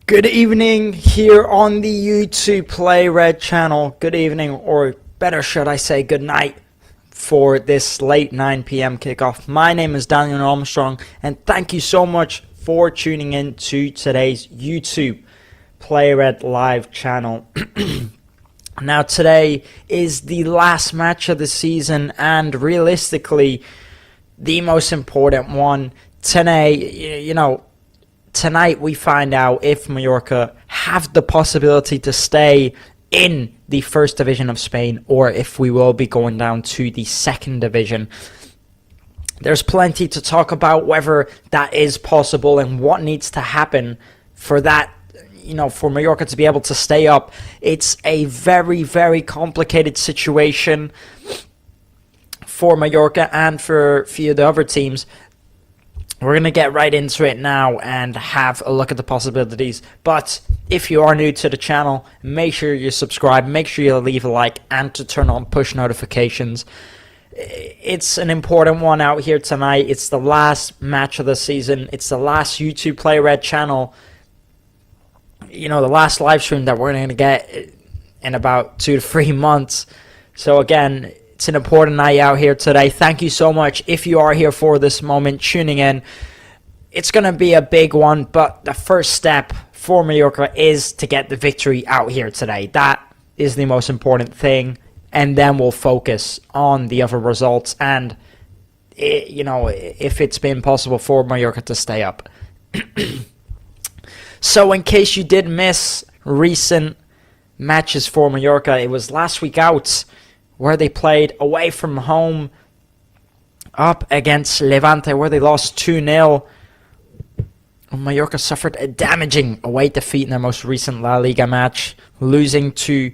Good evening here on the YouTube Play Red channel. Good evening, or better should I say good night, for this late 9 p.m. kickoff. My name is Daniel Armstrong, and thank you so much for tuning in to today's YouTube Play Red live channel. Now, today is the last match of the season, and realistically, the most important one. Tonight we find out if Mallorca have the possibility to stay in the first division of Spain, or if we will be going down to the second division. There's plenty to talk about whether that is possible and what needs to happen for that, for Mallorca to be able to stay up. It's a very, very complicated situation for Mallorca and for a few of the other teams. We're going to get right into it now and have a look at the possibilities. But if you are new to the channel, make sure you subscribe, make sure you leave a like, and to turn on push notifications. It's an important one out here tonight. It's the last match of the season. It's the last YouTube Play Red channel. The last live stream that we're going to get in about 2 to 3 months. So again, it's an important night out here today. Thank you so much if you are here for this moment, tuning in. It's going to be a big one, but the first step for Mallorca is to get the victory out here today. That is the most important thing, and then we'll focus on the other results and, if it's been possible for Mallorca to stay up. So in case you did miss recent matches for Mallorca, it was last week out where they played away from home up against Levante, where they lost 2-0. Mallorca suffered a damaging away defeat in their most recent LaLiga match, losing to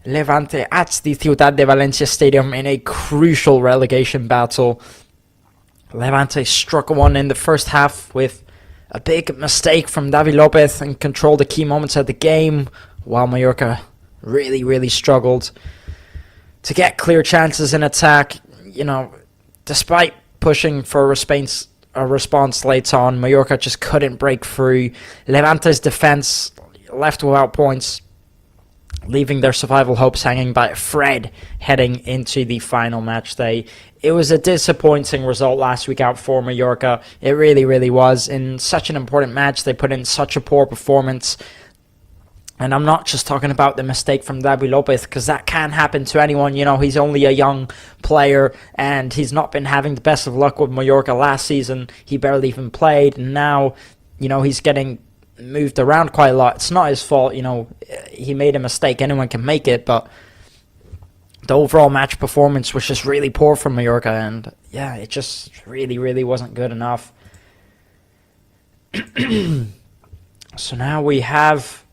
Levante at the Ciutat de Valencia stadium in a crucial relegation battle. Levante struck one in the first half with a big mistake from David Lopez and controlled the key moments of the game, while Mallorca really, really struggled to get clear chances in attack. Despite pushing for a response late on, Mallorca just couldn't break through. Levante's defense left without points, leaving their survival hopes hanging by a thread heading into the final match day. It was a disappointing result last week out for Mallorca. It really, really was. In such an important match, they put in such a poor performance. And I'm not just talking about the mistake from David Lopez, because that can happen to anyone. He's only a young player, and he's not been having the best of luck with Mallorca last season. He barely even played, and now, he's getting moved around quite a lot. It's not his fault, he made a mistake. Anyone can make it, but the overall match performance was just really poor from Mallorca, and yeah, it just really, really wasn't good enough. So now we have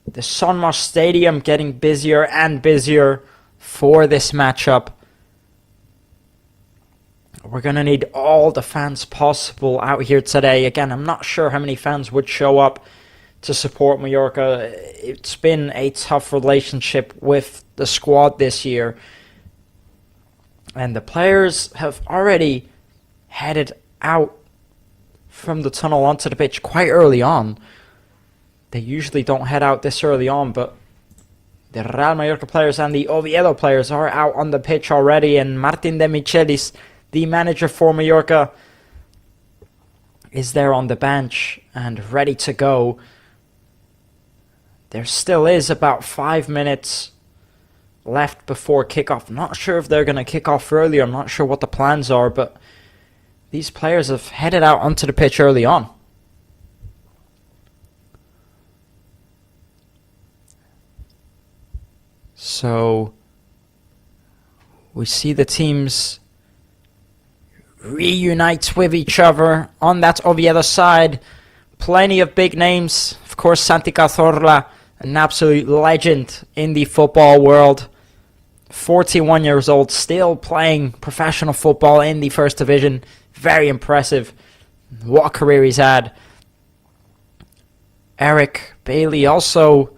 the Son Moix Stadium getting busier and busier for this matchup. We're going to need all the fans possible out here today. Again, I'm not sure how many fans would show up to support Mallorca. It's been a tough relationship with the squad this year, and the players have already headed out from the tunnel onto the pitch quite early on. They usually don't head out this early on, but the Real Mallorca players and the Oviedo players are out on the pitch already, and Martin de Michelis, the manager for Mallorca, is there on the bench and ready to go. There still is about 5 minutes left before kickoff. I'm not sure if they're going to kick off early. I'm not sure what the plans are, but these players have headed out onto the pitch early on. So we see the teams reunite with each other on that Oviedo side. Plenty of big names. Of course, Santi Cazorla, an absolute legend in the football world. 41 years old, still playing professional football in the first division. Very impressive. What a career he's had. Eric Bailey, also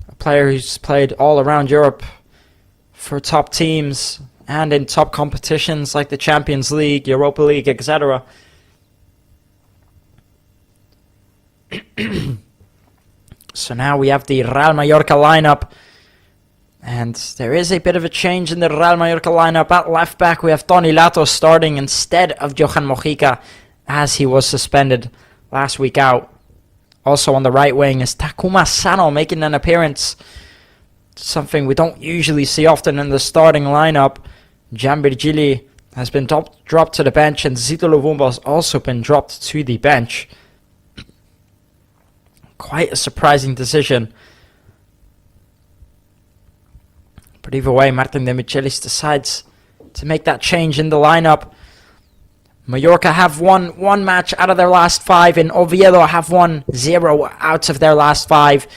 a player who's played all around Europe for top teams and in top competitions like the Champions League, Europa League, etc. So now we have the Real Mallorca lineup. And there is a bit of a change in the Real Mallorca lineup. At left back, we have Toni Lato starting instead of Johan Mojica, as he was suspended last week out. Also on the right wing is Takuma Sano making an appearance. Something we don't usually see often in the starting lineup. Gian Virgili has been dropped to the bench, and Zito Luvumbo has also been dropped to the bench. Quite a surprising decision. But either way, Martin de Michelis decides to make that change in the lineup. Mallorca have won one match out of their last 5, and Oviedo have won 0 out of their last 5.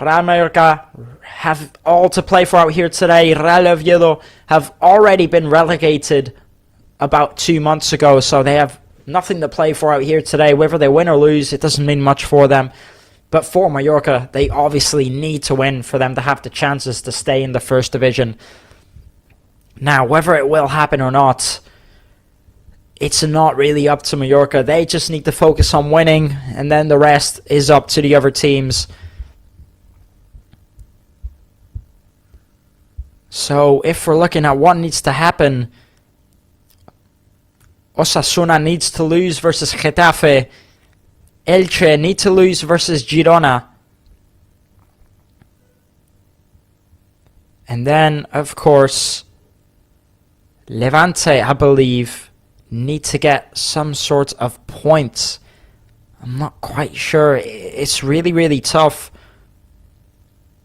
Real Mallorca have all to play for out here today. Real Oviedo have already been relegated about 2 months ago, so they have nothing to play for out here today. Whether they win or lose, it doesn't mean much for them. But for Mallorca, they obviously need to win for them to have the chances to stay in the first division. Now, whether it will happen or not, it's not really up to Mallorca. They just need to focus on winning, and then the rest is up to the other teams. So if we're looking at what needs to happen, Osasuna needs to lose versus Getafe. Elche need to lose versus Girona. And then, of course, Levante, I believe, need to get some sort of points. I'm not quite sure. It's really, really tough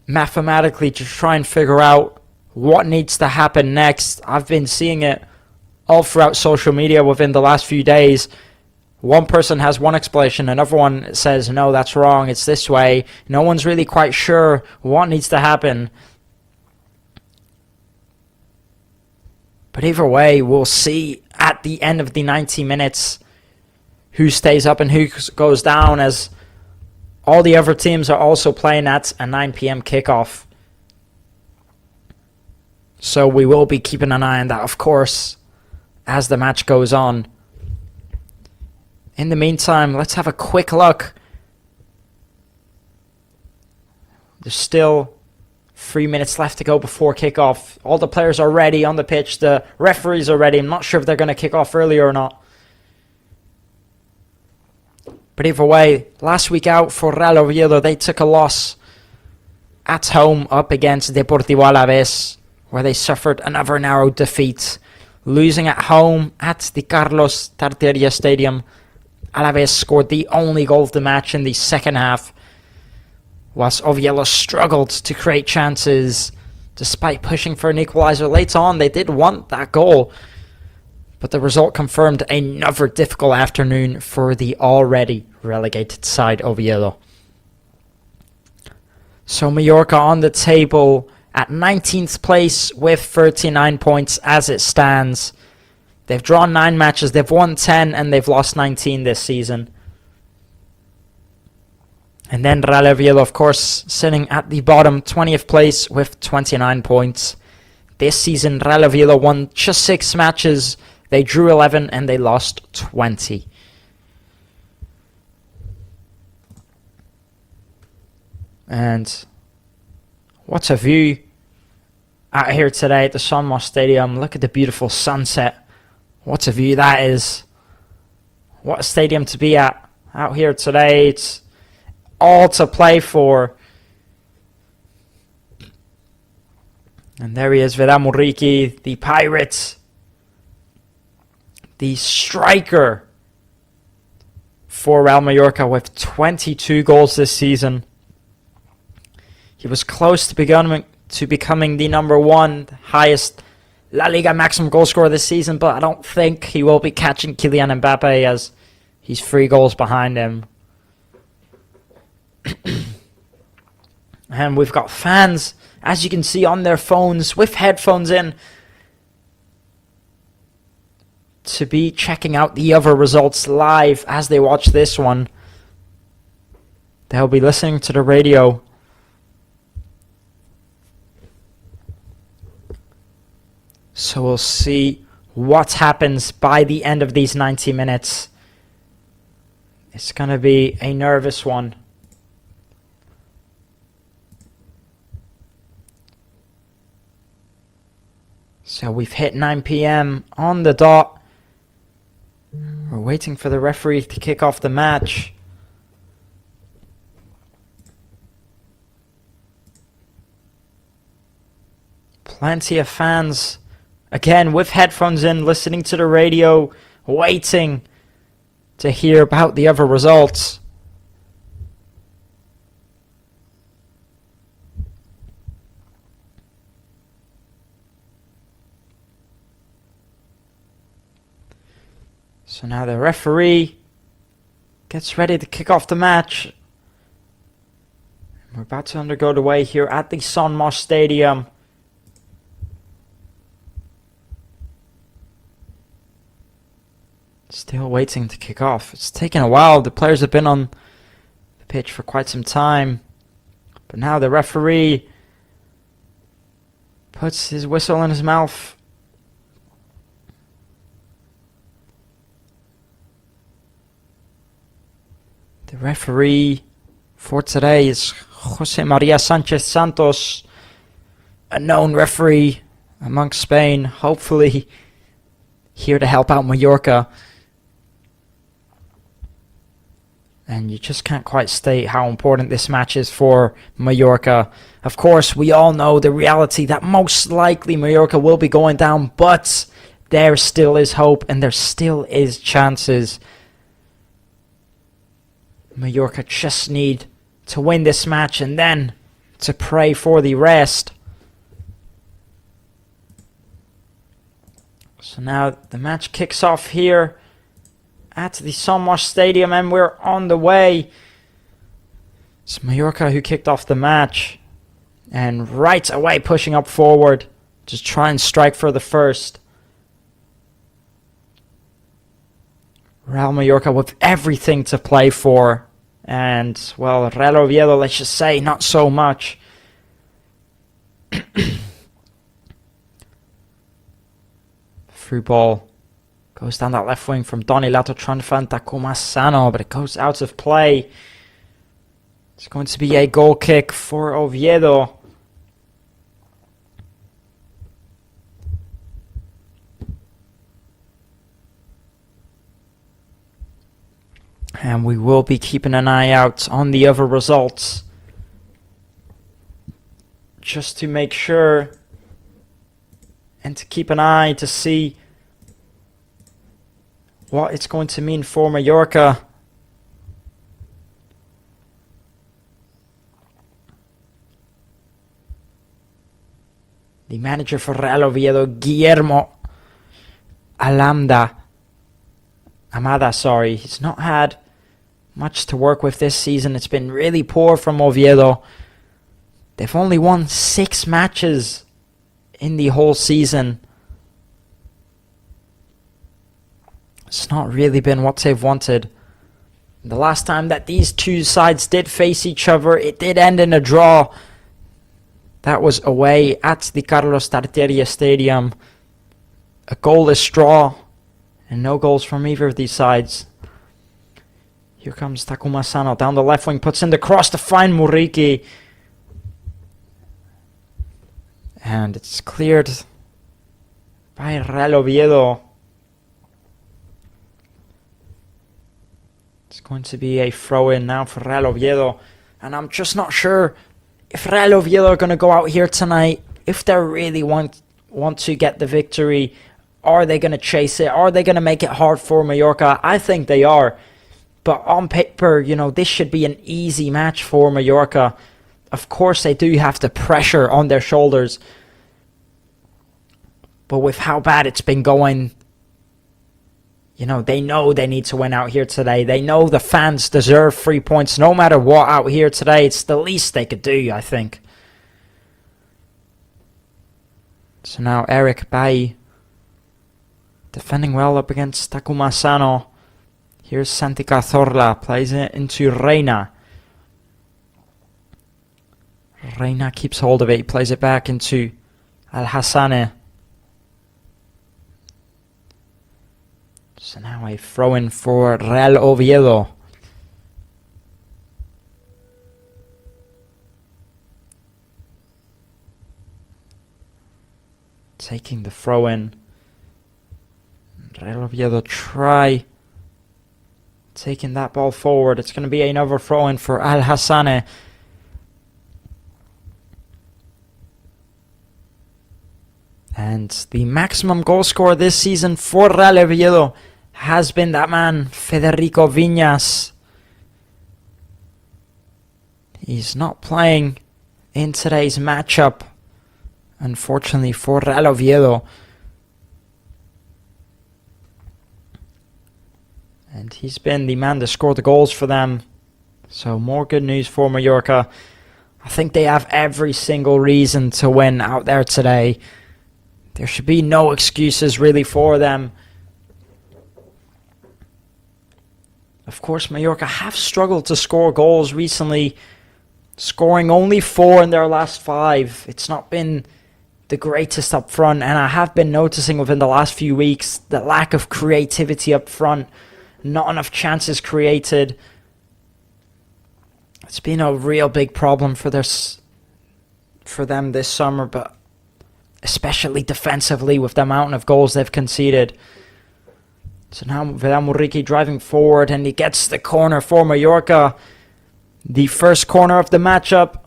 mathematically to try and figure out what needs to happen next. I've been seeing it all throughout social media within the last few days. One person has one explanation, another one says, no, that's wrong, it's this way. No one's really quite sure what needs to happen. But either way, we'll see at the end of the 90 minutes who stays up and who goes down, as all the other teams are also playing at a 9 p.m. kickoff. So we will be keeping an eye on that, of course, as the match goes on. In the meantime, let's have a quick look. There's still 3 minutes left to go before kickoff. All the players are ready on the pitch. The referees are ready. I'm not sure if they're going to kick off earlier or not. But either way, last week out for Real Oviedo, they took a loss at home up against Deportivo Alavés, where they suffered another narrow defeat, losing at home at the Carlos Tarteria Stadium. Alavés scored the only goal of the match in the second half, whilst Oviedo struggled to create chances despite pushing for an equaliser. Later on, they did want that goal, but the result confirmed another difficult afternoon for the already relegated side Oviedo. So Mallorca on the table at 19th place with 39 points as it stands. They've drawn 9 matches, they've won 10, and they've lost 19 this season. And then Real Oviedo, of course, sitting at the bottom, 20th place with 29 points. This season, Real Oviedo won just 6 matches. They drew 11 and they lost 20. And what a view out here today at the Son Moix Stadium. Look at the beautiful sunset. What a view that is. What a stadium to be at out here today. It's all to play for. And there he is, Vedran Muriqi, the Pirate, the striker for Real Mallorca with 22 goals this season. He was close to becoming the number 1 highest LaLiga maximum goal scorer this season, but I don't think he will be catching Kylian Mbappe, as he's 3 goals behind him. And we've got fans, as you can see, on their phones with headphones in to be checking out the other results live as they watch this one. They'll be listening to the radio. So we'll see what happens by the end of these 90 minutes. It's going to be a nervous one. So we've hit 9 p.m. on the dot. We're waiting for the referee to kick off the match. Plenty of fans, again with headphones in, listening to the radio, waiting to hear about the other results. So now the referee gets ready to kick off the match. We're about to undergo the way here at the Son Moix Stadium. Still waiting to kick off. It's taken a while. The players have been on the pitch for quite some time. But now the referee puts his whistle in his mouth. The referee for today is Jose Maria Sanchez Santos, a known referee amongst Spain, hopefully here to help out Mallorca. And you just can't quite state how important this match is for Mallorca. Of course, we all know the reality that most likely Mallorca will be going down, but there still is hope and there still is chances. Mallorca just need to win this match and then to pray for the rest. So now the match kicks off here at the Son Moix Stadium, and we're on the way. It's Mallorca who kicked off the match, and right away pushing up forward to try and strike for the first. Real Mallorca with everything to play for, and well, Real Oviedo, let's just say, not so much. Through ball goes down that left wing from Donny Lato trying to find Takuma Sano, but it goes out of play. It's going to be a goal kick for Oviedo. And we will be keeping an eye out on the other results, just to make sure and to keep an eye to see what it's going to mean for Mallorca. The manager for Real Oviedo, Guillermo Amada, he's not had much to work with this season. It's been really poor from Oviedo. They've only won 6 matches in the whole season. It's not really been what they've wanted. The last time that these two sides did face each other, it did end in a draw. That was away at the Carlos Tartiere Stadium. A goalless draw, and no goals from either of these sides. Here comes Takuma Sano down the left wing, puts in the cross to find Muriqi. And it's cleared by Real Oviedo. It's going to be a throw-in now for Real Oviedo. And I'm just not sure if Real Oviedo are going to go out here tonight, if they really want to get the victory. Are they going to chase it? Are they going to make it hard for Mallorca? I think they are. But on paper, you know, this should be an easy match for Mallorca. Of course, they do have the pressure on their shoulders. But with how bad it's been going, you know, they know they need to win out here today. They know the fans deserve 3 points no matter what out here today. It's the least they could do, I think. So now Eric Bailly defending well up against Takuma Sano. Here's Santi Cazorla, plays it into Reina. Reina keeps hold of it, he plays it back into Al-Hassane. So now a throw-in for Real Oviedo. taking the throw in. Real Oviedo try taking that ball forward. It's going to be another throw in for Al Hassane. And the maximum goal scorer this season for Real Oviedo has been that man, Federico Viñas. He's not playing in today's matchup, unfortunately, for Real Oviedo. And he's been the man to score the goals for them. So more good news for Mallorca. I think they have every single reason to win out there today. There should be no excuses really for them. Of course, Mallorca have struggled to score goals recently, scoring only 4 in their last 5. It's not been the greatest up front, and I have been noticing within the last few weeks the lack of creativity up front, not enough chances created. It's been a real big problem for them this summer, but especially defensively with the amount of goals they've conceded. So now Vedan Muriqi driving forward, and he gets the corner for Mallorca. The first corner of the matchup,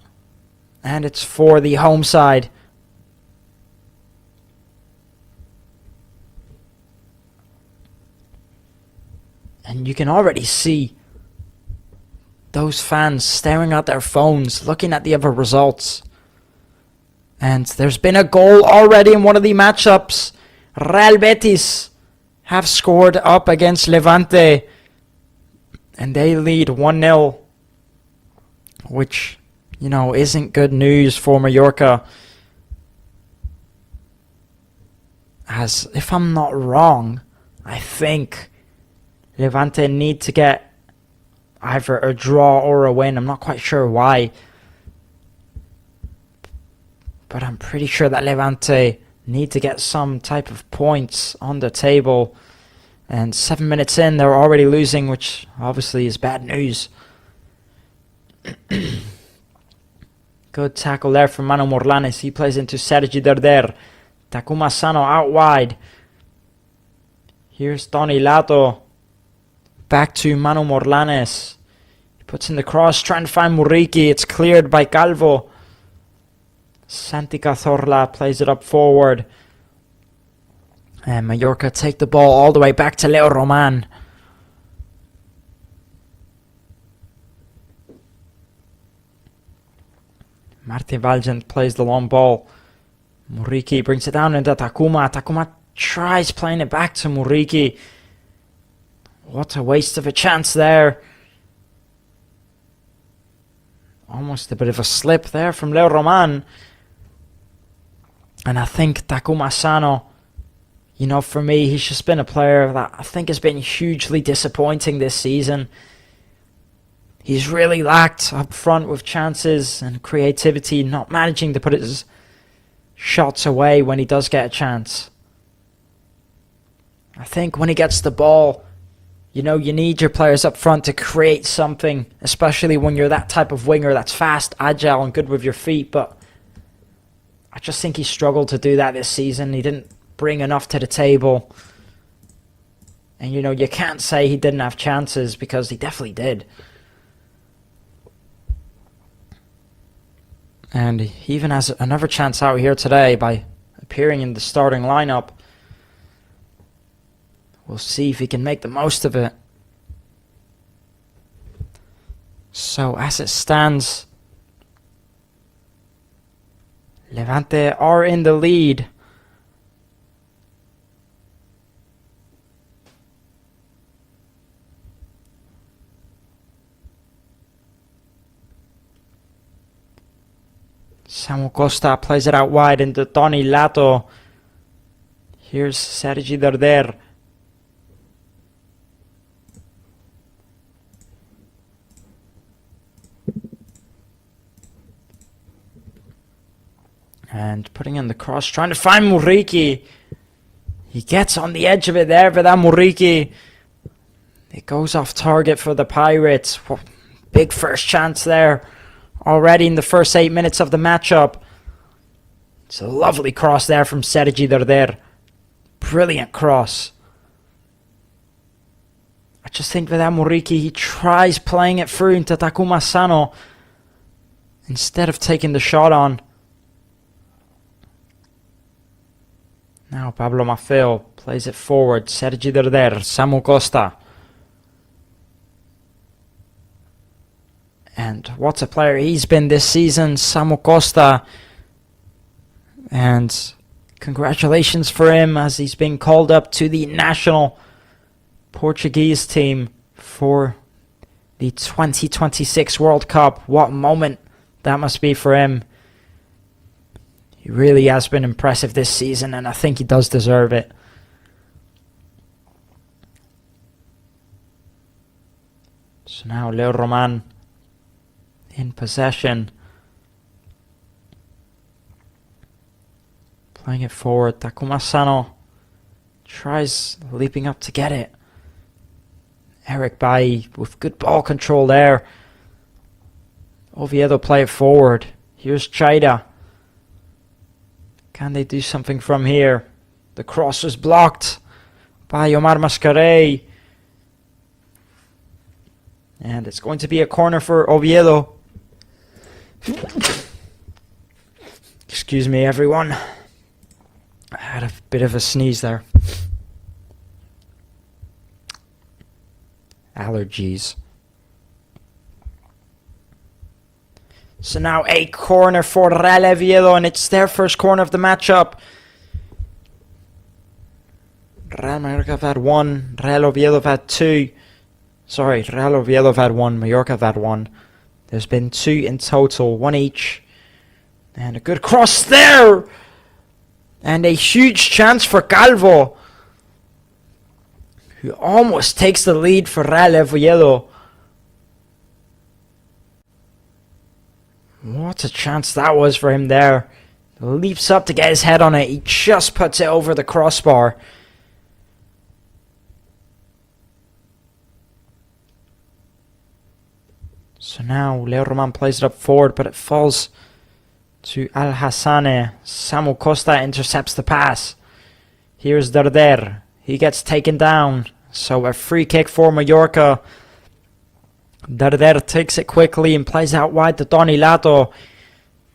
and it's for the home side. And you can already see those fans staring at their phones, looking at the other results. And there's been a goal already in one of the matchups. Real Betis have scored up against Levante, and they lead 1-0, which, you know, isn't good news for Mallorca. As, if I'm not wrong, I think Levante need to get either a draw or a win. I'm not quite sure why, but I'm pretty sure that Levante need to get some type of points on the table. And 7 minutes in, they're already losing, which obviously is bad news. Good tackle there from Manu Morlanes. He plays into Sergi Derder. Takuma Sano out wide. Here's Tony Lato. Back to Manu Morlanes. He puts in the cross, trying to find Muriqi. It's cleared by Calvo. Santi Cazorla plays it up forward. And Mallorca take the ball all the way back to Leo Roman. Martin Valgent plays the long ball. Muriqi brings it down into Takuma. Takuma tries playing it back to Muriqi. What a waste of a chance there. Almost a bit of a slip there from Leo Roman. And I think Takuma Sano, you know, for me, he's just been a player that I think has been hugely disappointing this season. He's really lacked up front with chances and creativity, not managing to put his shots away when he does get a chance. I think when he gets the ball, you know, you need your players up front to create something, especially when you're that type of winger that's fast, agile, and good with your feet. But I just think he struggled to do that this season. He didn't bring enough to the table. And, you know, you can't say he didn't have chances, because he definitely did. And he even has another chance out here today by appearing in the starting lineup. We'll see if he can make the most of it. So as it stands, Levante are in the lead. Samu Costa plays it out wide into Tony Lato. Here's Sergi Derder. And putting in the cross, trying to find Muriqi. He gets on the edge of it there for that Muriqi. It goes off target for the Pirates. Big first chance there. Already in the first 8 minutes of the matchup. It's a lovely cross there from Sergi Darder. Brilliant cross. I just think with Amoriki, he tries playing it through into Takuma Sano instead of taking the shot on. Now Pablo Maffeo plays it forward. Sergi Darder, Samu Costa. And what a player he's been this season, Samu Costa. And congratulations for him as he's been called up to the national Portuguese team for the 2026 World Cup. What a moment that must be for him. He really has been impressive this season, and I think he does deserve it. So now Leo Roman in possession. Playing it forward. Takuma Sano tries leaping up to get it. Eric Bailly with good ball control there. Oviedo play it forward. Here's Chaida. Can they do something from here? The cross was blocked by Omar Mascarell. And it's going to be a corner for Oviedo. Excuse me, everyone. I had a bit of a sneeze there. Allergies. So now a corner for Real Oviedo, and it's their first corner of the matchup. Real Mallorca have had one. Real Oviedo have had two. Sorry, Real Oviedo have had one. Mallorca have had one. There's been two in total, one each. And a good cross there! And a huge chance for Calvo, who almost takes the lead for Real Oviedo. What a chance that was for him there. Leaps up to get his head on it. He just puts it over the crossbar. So now Leo Roman plays it up forward, but it falls to Al Hassane. Samu Costa intercepts the pass. Here's Darder. He gets taken down. So a free kick for Mallorca. Darder takes it quickly and plays out wide to Donny Lato.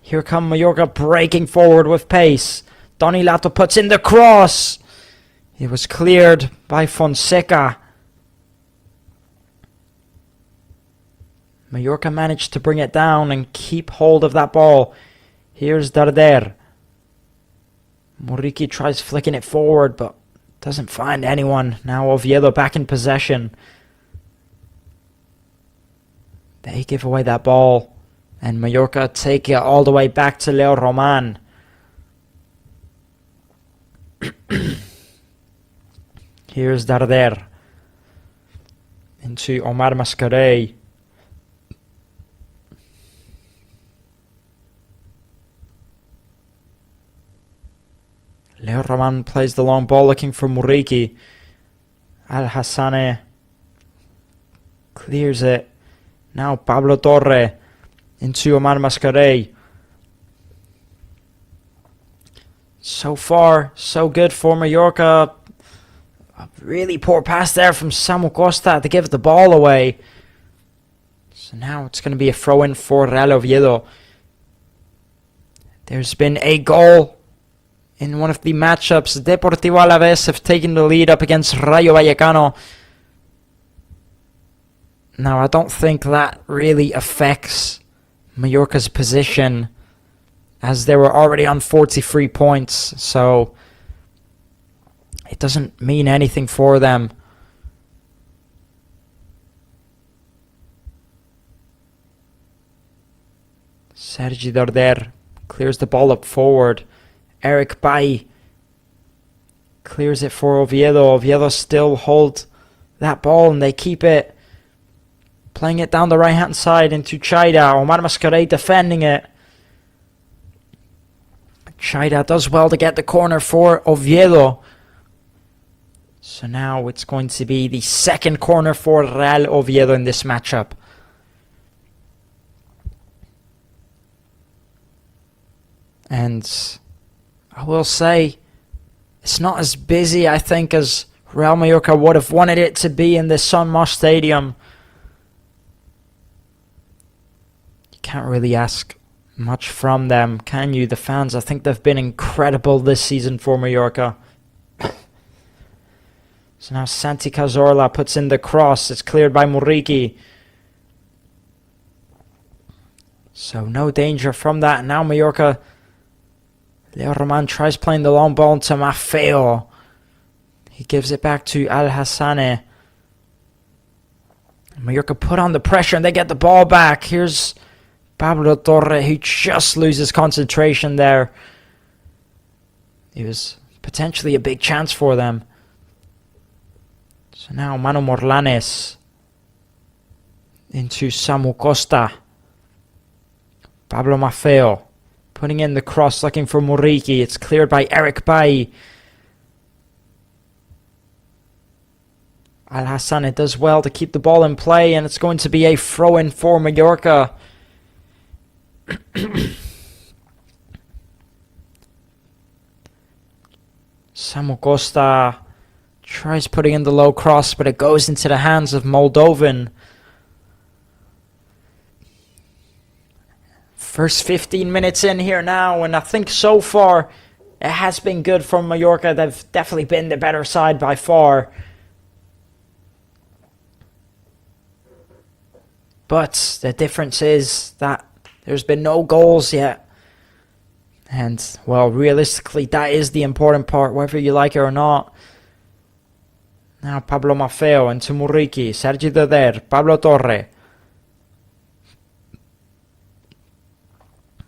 Here come Mallorca breaking forward with pace. Donny Lato puts in the cross. It was cleared by Fonseca. Mallorca managed to bring it down and keep hold of that ball. Here's Darder. Moriki tries flicking it forward, but doesn't find anyone. Now Oviedo back in possession. They give away that ball, and Mallorca take it all the way back to Leo Roman. Here's Darder into Omar Mascarell. Leo Roman plays the long ball looking for Muriki. Al Hassane clears it. Now Pablo Torre into Omar Mascarell. So far, so good for Mallorca. A really poor pass there from Samu Costa to give the ball away. So now it's going to be a throw-in for Real Oviedo. There's been a goal in one of the matchups. Deportivo Alavés have taken the lead up against Rayo Vallecano. Now, I don't think that really affects Mallorca's position, as they were already on 43 points, so it doesn't mean anything for them. Sergi Darder clears the ball up forward. Eric Bailly clears it for Oviedo. Oviedo still hold that ball and they keep it. Playing it down the right hand side into Chaida. Omar Mascarell defending it. Chaida does well to get the corner for Oviedo. So now it's going to be the second corner for Real Oviedo in this matchup. And I will say, it's not as busy, I think, as Real Mallorca would have wanted it to be in the Son Moix stadium. You can't really ask much from them, can you? The fans, I think they've been incredible this season for Mallorca. So now Santi Cazorla puts in the cross. It's cleared by Muriqi. So no danger from that. And now Mallorca, Leo Roman tries playing the long ball to Maffeo. He gives it back to Al Hassane. Mallorca put on the pressure and they get the ball back. Here's Pablo Torre, who just loses concentration there. It was potentially a big chance for them. So now Manu Morlanes into Samu Costa. Pablo Maffeo putting in the cross, looking for Muriqi. It's cleared by Eric Bailly. Al Hassane does well to keep the ball in play, and it's going to be a throw-in for Mallorca. Samu Costa tries putting in the low cross, but it goes into the hands of Moldovan. First 15 minutes in here now, and I think so far it has been good for Mallorca. They've definitely been the better side by far. But the difference is that there's been no goals yet. And, well, realistically, that is the important part, whether you like it or not. Now Pablo Maffeo into Muriqi, Sergi Doder, Pablo Torre.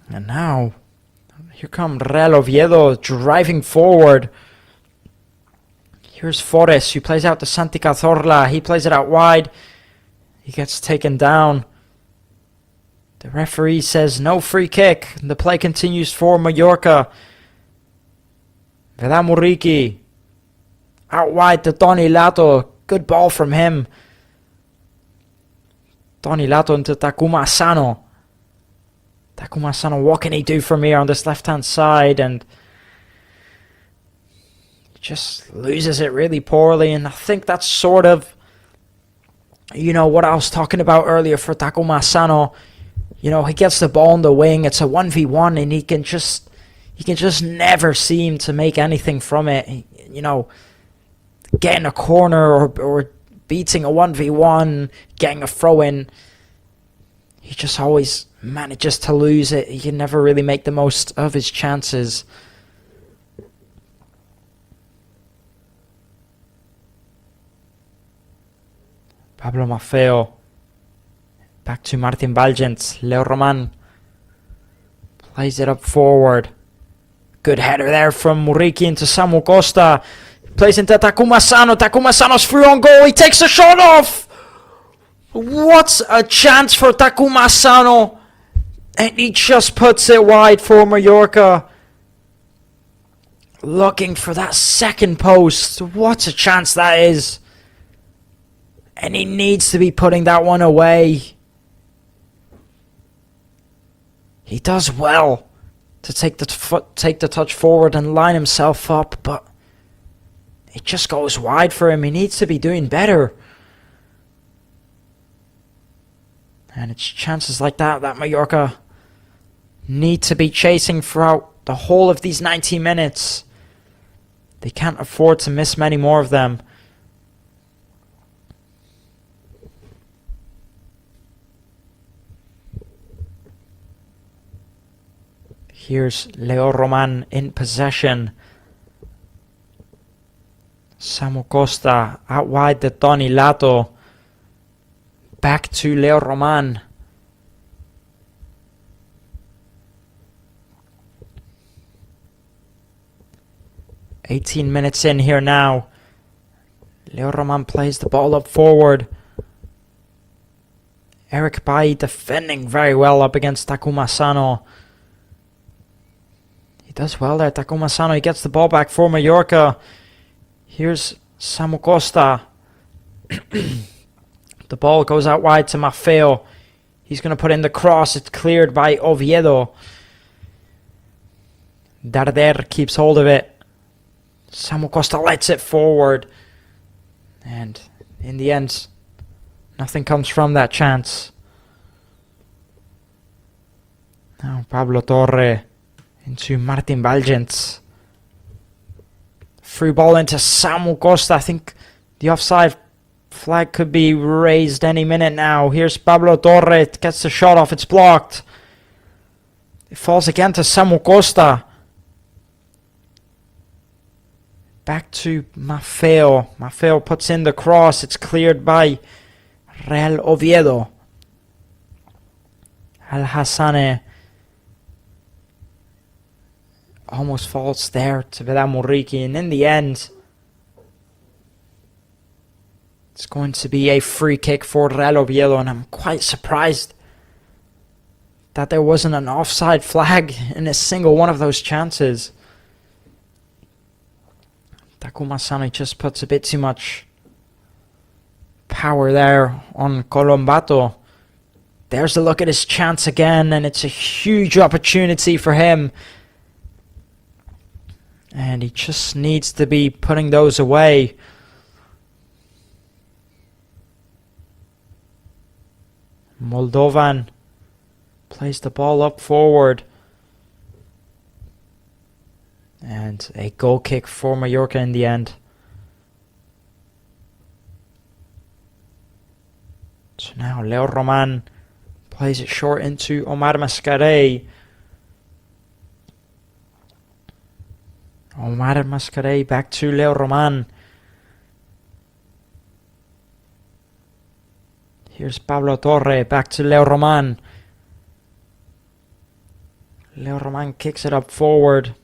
And now, here come Real Oviedo driving forward. Here's Forres, who plays out to Santi Cazorla. He plays it out wide. He gets taken down. The referee says no free kick. The play continues for Mallorca. Vedat Muriqi. Out wide to Toni Lato. Good ball from him. Toni Lato into Takuma Asano. Takuma Asano, what can he do from here on this left-hand side? And he just loses it really poorly. And I think that's sort of, you know, what I was talking about earlier for Takuma Asano. You know, he gets the ball on the wing. It's a 1v1, and he can just never seem to make anything from it. You know, getting a corner or beating a 1v1, getting a throw-in. He just always manages to lose it. He can never really make the most of his chances. Pablo Maffeo. Back to Martin Valgent. Leo Roman plays it up forward. Good header there from Muriqi into Samu Costa. Plays into Takuma Asano. Takuma Asano's through on goal. He takes a shot off. What a chance for Takuma Asano. And he just puts it wide for Mallorca. Looking for that second post. What a chance that is. And he needs to be putting that one away. He does well to take the touch forward and line himself up, but it just goes wide for him. He needs to be doing better. And it's chances like that Mallorca need to be chasing throughout the whole of these 90 minutes. They can't afford to miss many more of them. Here's Leo Roman in possession. Samu Costa out wide to Toni Lato. Back to Leo Roman. "18 minutes in here now. Leo Roman plays the ball up forward. Eric Bailly defending very well up against Takuma Asano. He does well there, Takuma Asano. He gets the ball back for Mallorca. Here's Samu Costa. The ball goes out wide to Maffeo. He's going to put in the cross. It's cleared by Oviedo. Darder keeps hold of it. Samu Costa lets it forward. And in the end, nothing comes from that chance. Now Pablo Torre into Martin Valgens. Free ball into Samu Costa. I think the offside flag could be raised any minute now. Here's Pablo Torre. It gets the shot off. It's blocked. It falls again to Samu Costa. Back to Maffeo. Maffeo puts in the cross. It's cleared by Real Oviedo. Al Hassane almost falls there to Vidal Muriki, and in the end, it's going to be a free kick for Real Oviedo, and I'm quite surprised that there wasn't an offside flag in a single one of those chances. Takuma Sano just puts a bit too much power there on Colombato. There's a look at his chance again, and it's a huge opportunity for him. And he just needs to be putting those away. Moldovan plays the ball up forward. And a goal kick for Mallorca in the end. So now Leo Roman plays it short into Omar Mascarell. Omar Mascarell back to Leo Roman. Here's Pablo Torre back to Leo Roman. Leo Roman kicks it up forward.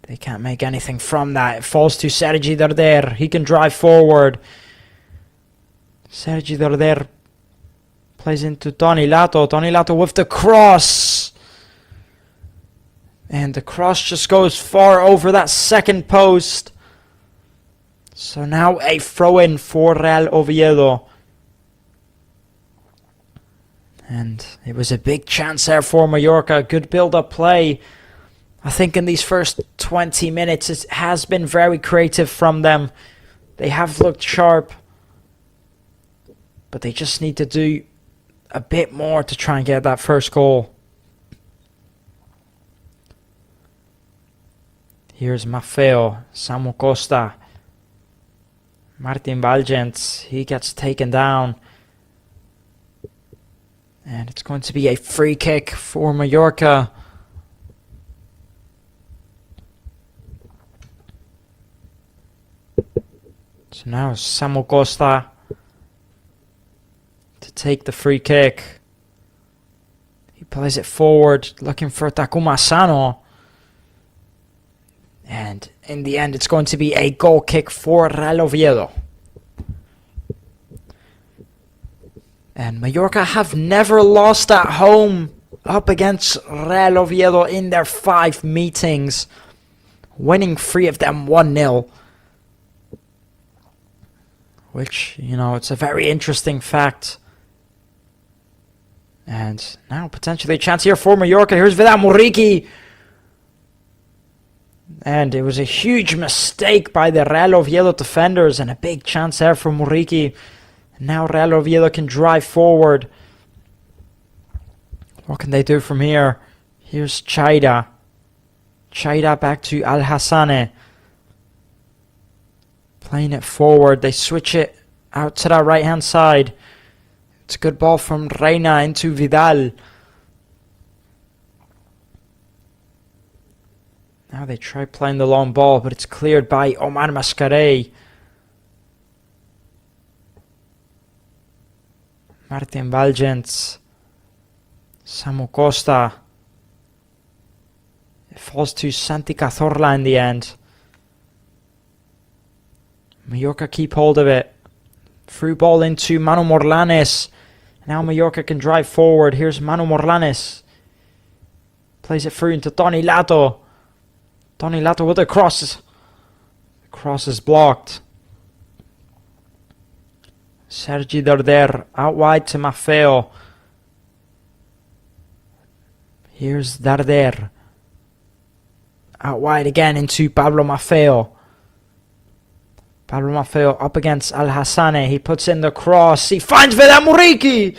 They can't make anything from that. It falls to Sergi Darder. He can drive forward. Sergi Darder plays into Tony Lato. Tony Lato with the cross. And the cross just goes far over that second post. So now a throw-in for Real Oviedo. And it was a big chance there for Mallorca. Good build-up play. I think in these first 20 minutes it has been very creative from them. They have looked sharp. But they just need to do a bit more to try and get that first goal. Here's Maffeo, Samu Costa, Martin Valgens. He gets taken down. And it's going to be a free kick for Mallorca. So now Samu Costa to take the free kick. He plays it forward, looking for Takuma Sano. And in the end, it's going to be a goal kick for Real Oviedo. And Mallorca have never lost at home up against Real Oviedo in their 5 meetings, winning 3 of them 1-0. Which, you know, it's a very interesting fact. And now potentially a chance here for Mallorca. Here's Vidal Muriki. And it was a huge mistake by the Real Oviedo defenders, and a big chance there for Muriki. Now Real Oviedo can drive forward. What can they do from here? Here's Chaida. Chaida back to Al Hassane. Playing it forward. They switch it out to that right hand side. It's a good ball from Reina into Vidal. Now they try playing the long ball, but it's cleared by Omar Mascarell. Martin Valgens. Samu Costa. It falls to Santi Cazorla in the end. Mallorca keep hold of it. Through ball into Manu Morlanes. Now Mallorca can drive forward. Here's Manu Morlanes. Plays it through into Tony Lato. Tony Lato with a cross. The cross is blocked. Sergi Darder out wide to Maffeo. Here's Darder. Out wide again into Pablo Maffeo. Pablo Maffeo up against Al Hassane. He puts in the cross. He finds Vedat Muriqi.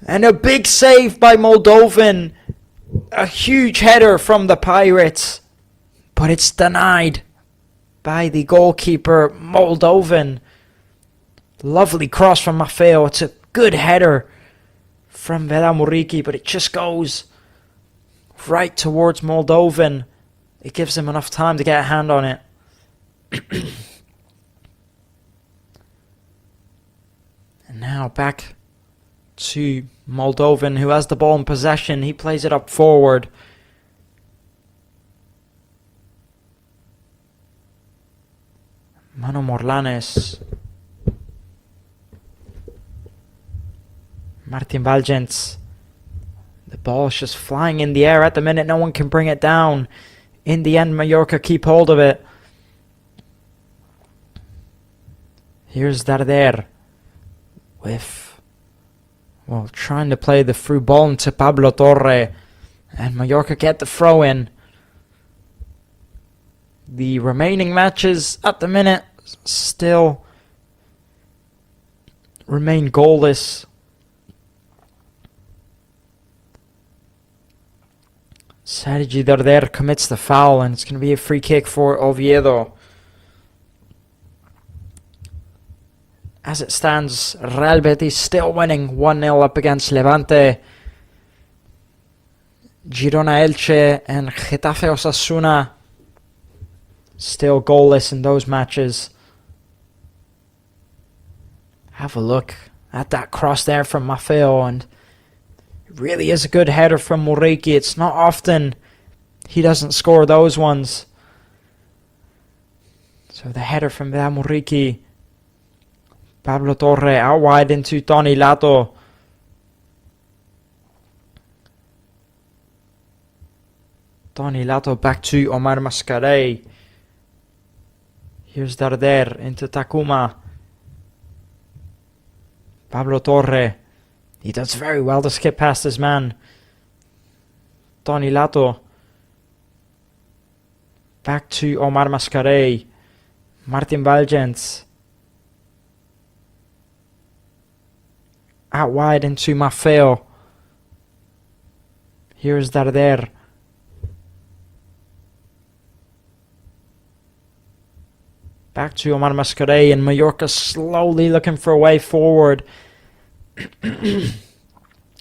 And a big save by Moldovan. A huge header from the Pirates. But it's denied by the goalkeeper, Moldovan. Lovely cross from Maffeo. It's a good header from Vedat Muriqi, but it just goes right towards Moldovan. It gives him enough time to get a hand on it. And now back to Moldovan, who has the ball in possession. He plays it up forward. Mano Morlanes. Martin Valgens. The ball's just flying in the air at the minute. No one can bring it down. In the end, Mallorca keep hold of it. Here's Darder with, well, trying to play the through ball into Pablo Torre. And Mallorca get the throw in. The remaining matches at the minute still remain goalless. Sergi Darder commits the foul, and it's going to be a free kick for Oviedo. As it stands, Real Betis still winning 1-0 up against Levante. Girona Elche and Getafe Osasuna still goalless in those matches. Have a look at that cross there from Maffeo, and it really is a good header from Muriqi. It's not often he doesn't score those ones. So the header from Vedat Muriqi. Pablo Torre out wide into Tony Lato. Tony Lato back to Omar Mascarell. Here's Darder into Takuma. Pablo Torre. He does very well to skip past his man. Tony Lato. Back to Omar Mascarell. Martin Valgens. Out wide into Maffeo. Here's Darder. Back to Omar Mascarell, and Mallorca slowly looking for a way forward.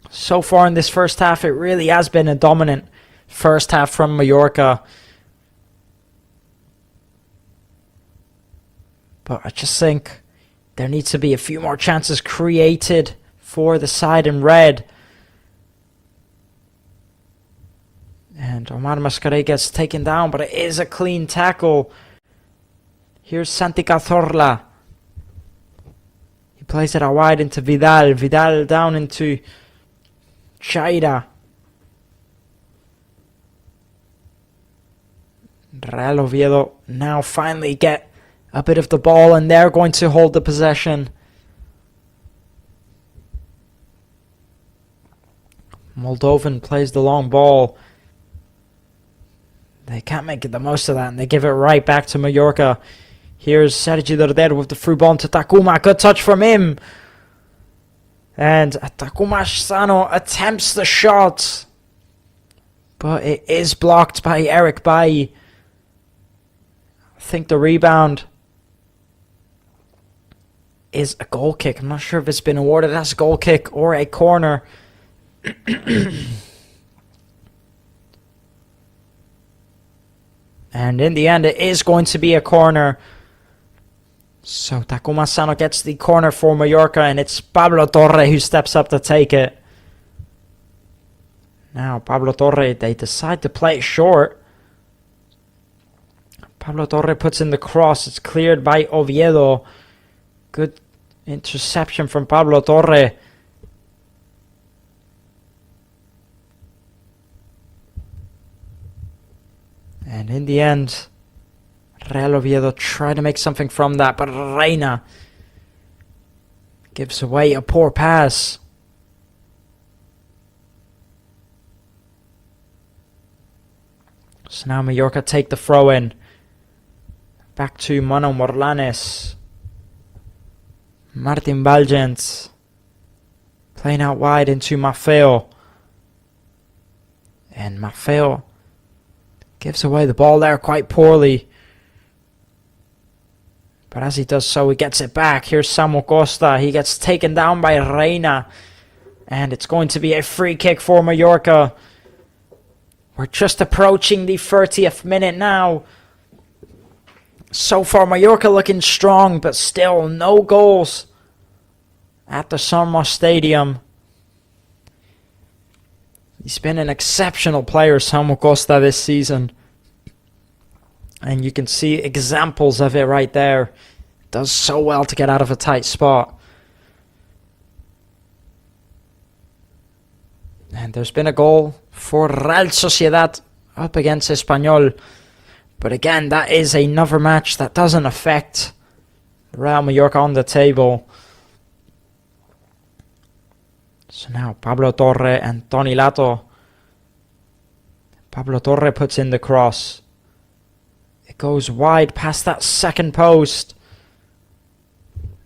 So far in this first half, it really has been a dominant first half from Mallorca. But I just think there needs to be a few more chances created for the side in red. And Omar Mascarell gets taken down, but it is a clean tackle. Here's Santi Cazorla. He plays it out wide into Vidal. Vidal down into Chaira. Real Oviedo now finally get a bit of the ball, and they're going to hold the possession. Moldovan plays the long ball. They can't make the most of that, and they give it right back to Mallorca. Here's Sergi Darder with the through ball to Takuma. Good touch from him. And Takuma Sano attempts the shot, but it is blocked by Eric Bailly. I think the rebound is a goal kick. I'm not sure if it's been awarded as a goal kick or a corner. And in the end, it is going to be a corner. So Takuma Sano gets the corner for Mallorca, and it's Pablo Torre who steps up to take it. Now Pablo Torre, they decide to play it short. Pablo Torre puts in the cross. It's cleared by Oviedo. Good interception from Pablo Torre. And in the end, Real Oviedo try to make something from that, but Reina gives away a poor pass. So now Mallorca take the throw in. Back to Mano Morlanes. Martin Valgens. Playing out wide into Maffeo. And Maffeo gives away the ball there quite poorly. But as he does so, he gets it back. Here's Samu Costa. He gets taken down by Reina. And it's going to be a free kick for Mallorca. We're just approaching the 30th minute now. So far, Mallorca looking strong, but still no goals at the Son Moix Stadium. He's been an exceptional player, Samu Costa, this season. And you can see examples of it right there. Does so well to get out of a tight spot. And there's been a goal for Real Sociedad up against Espanyol. But again, that is another match that doesn't affect Real Mallorca on the table. So now Pablo Torre and Toni Lato. Pablo Torre puts in the cross. It goes wide past that second post.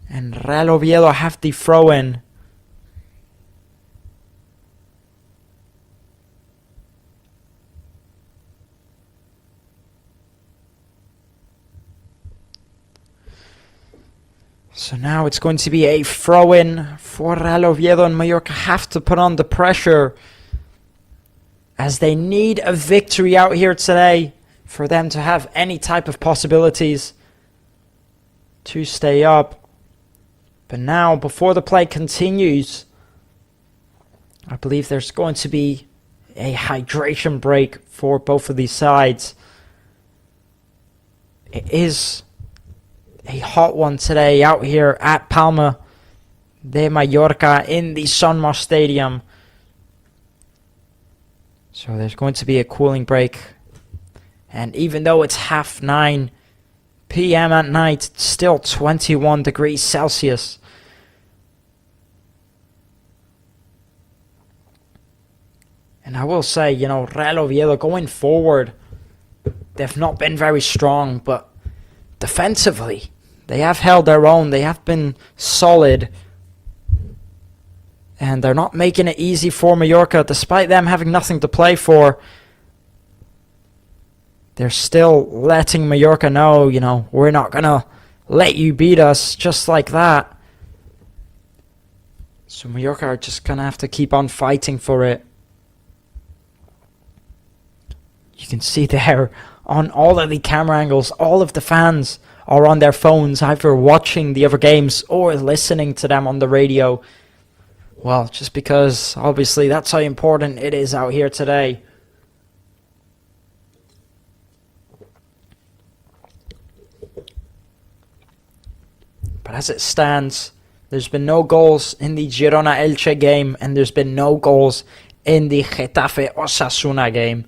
And Real Oviedo have the throw in. So now it's going to be a throw-in for Real Oviedo, and Mallorca have to put on the pressure as they need a victory out here today for them to have any type of possibilities to stay up. But now, before the play continues, I believe there's going to be a hydration break for both of these sides. It is a hot one today out here at Palma de Mallorca in the Son Moix Stadium. So there's going to be a cooling break. And even though it's 9:30 p.m. at night, it's still 21 degrees Celsius. And I will say, Real Oviedo going forward, they've not been very strong, but defensively, they have held their own. They have been solid. And they're not making it easy for Mallorca, despite them having nothing to play for. They're still letting Mallorca know, we're not going to let you beat us just like that. So Mallorca are just going to have to keep on fighting for it. You can see there on all of the camera angles, all of the fans are on their phones, either watching the other games or listening to them on the radio. Well, just because obviously that's how important it is out here today. But as it stands, there's been no goals in the Girona-Elche game, and there's been no goals in the Getafe-Osasuna game.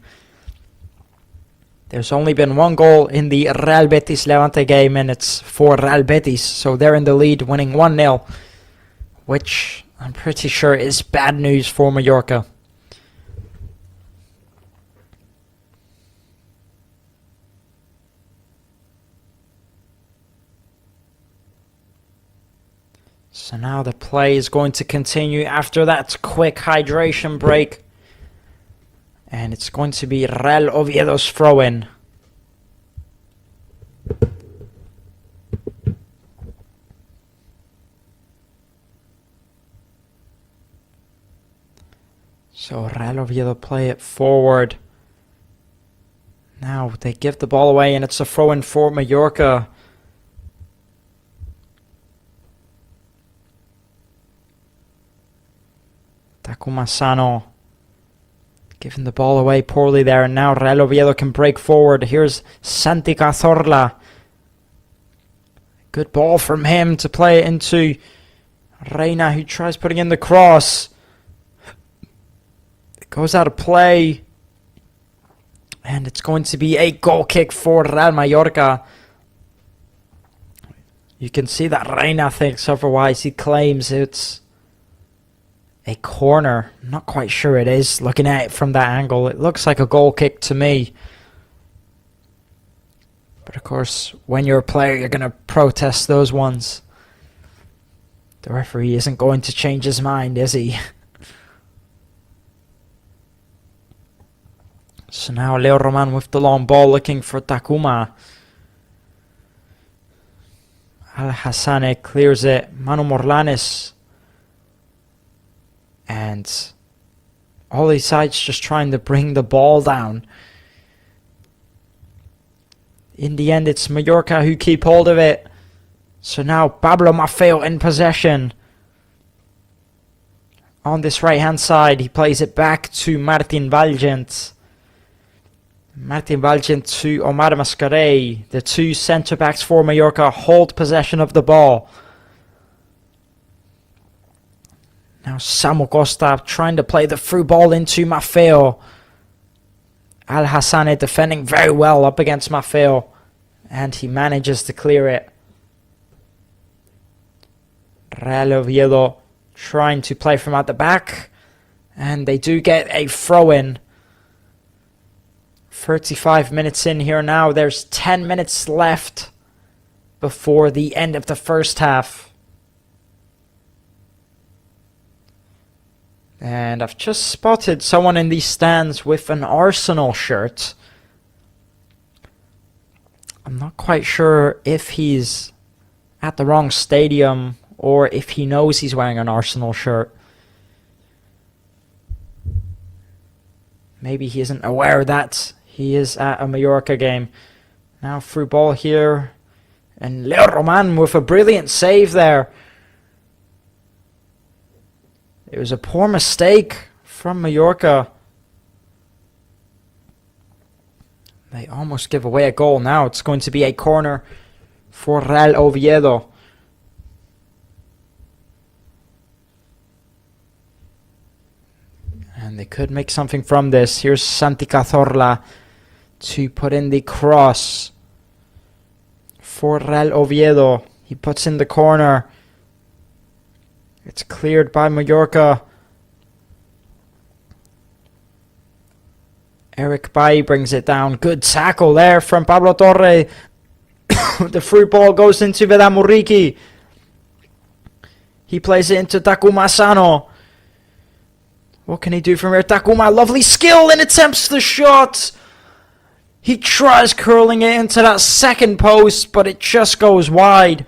There's only been one goal in the Real Betis-Levante game, and it's for Real Betis. So they're in the lead, winning 1-0, which I'm pretty sure is bad news for Mallorca. So now the play is going to continue after that quick hydration break. And it's going to be Real Oviedo's throw-in. So Real Oviedo play it forward. Now they give the ball away and it's a throw-in for Mallorca. Takuma Sano giving the ball away poorly there, and now Real Oviedo can break forward. Here's Santi Cazorla. Good ball from him to play it into Reina, who tries putting in the cross. It goes out of play. And it's going to be a goal kick for Real Mallorca. You can see that Reina thinks otherwise. He claims it's a corner. I'm not quite sure it is. Looking at it from that angle, it looks like a goal kick to me. But of course, when you're a player, you're going to protest those ones. The referee isn't going to change his mind, is he? So now Leo Roman with the long ball looking for Takuma. Al-Hassane clears it. Manu Morlanes. And all these sides just trying to bring the ball down. In the end, it's Mallorca who keep hold of it. So now Pablo Maffeo in possession. On this right-hand side, he plays it back to Martin Valgent. Martin Valgent to Omar Mascarell. The two centre-backs for Mallorca hold possession of the ball. Now Samu Costa trying to play the through ball into Maffeo. Al-Hassane defending very well up against Maffeo. And he manages to clear it. Real Oviedo trying to play from at the back. And they do get a throw-in. 35 minutes in here now. There's 10 minutes left before the end of the first half. And I've just spotted someone in these stands with an Arsenal shirt. I'm not quite sure if he's at the wrong stadium or if he knows he's wearing an Arsenal shirt. Maybe he isn't aware that he is at a Mallorca game. Now through ball here. And Leo Roman with a brilliant save there. It was a poor mistake from Mallorca. They almost give away a goal now. It's going to be a corner for Real Oviedo. And they could make something from this. Here's Santi Cazorla to put in the cross for Real Oviedo. He puts in the corner. It's cleared by Mallorca. Eric Bailly brings it down. Good tackle there from Pablo Torre. The free ball goes into Vedamuriki. He plays it into Takuma Asano. What can he do from here? Takuma, lovely skill and attempts the shot. He tries curling it into that second post, but it just goes wide.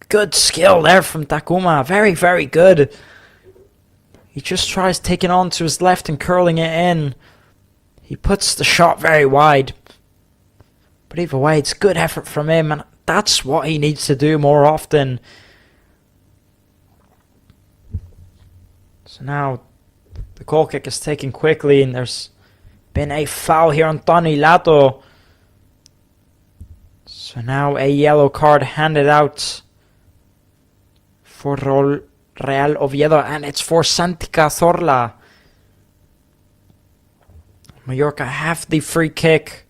Good skill there from Takuma. Very, very good. He just tries taking on to his left and curling it in. He puts the shot very wide. But either way, it's good effort from him, and that's what he needs to do more often. So now the goal kick is taken quickly, and there's been a foul here on Tony Lato. So now a yellow card handed out for Real Oviedo, and it's for Santi Cazorla. Mallorca have the free kick,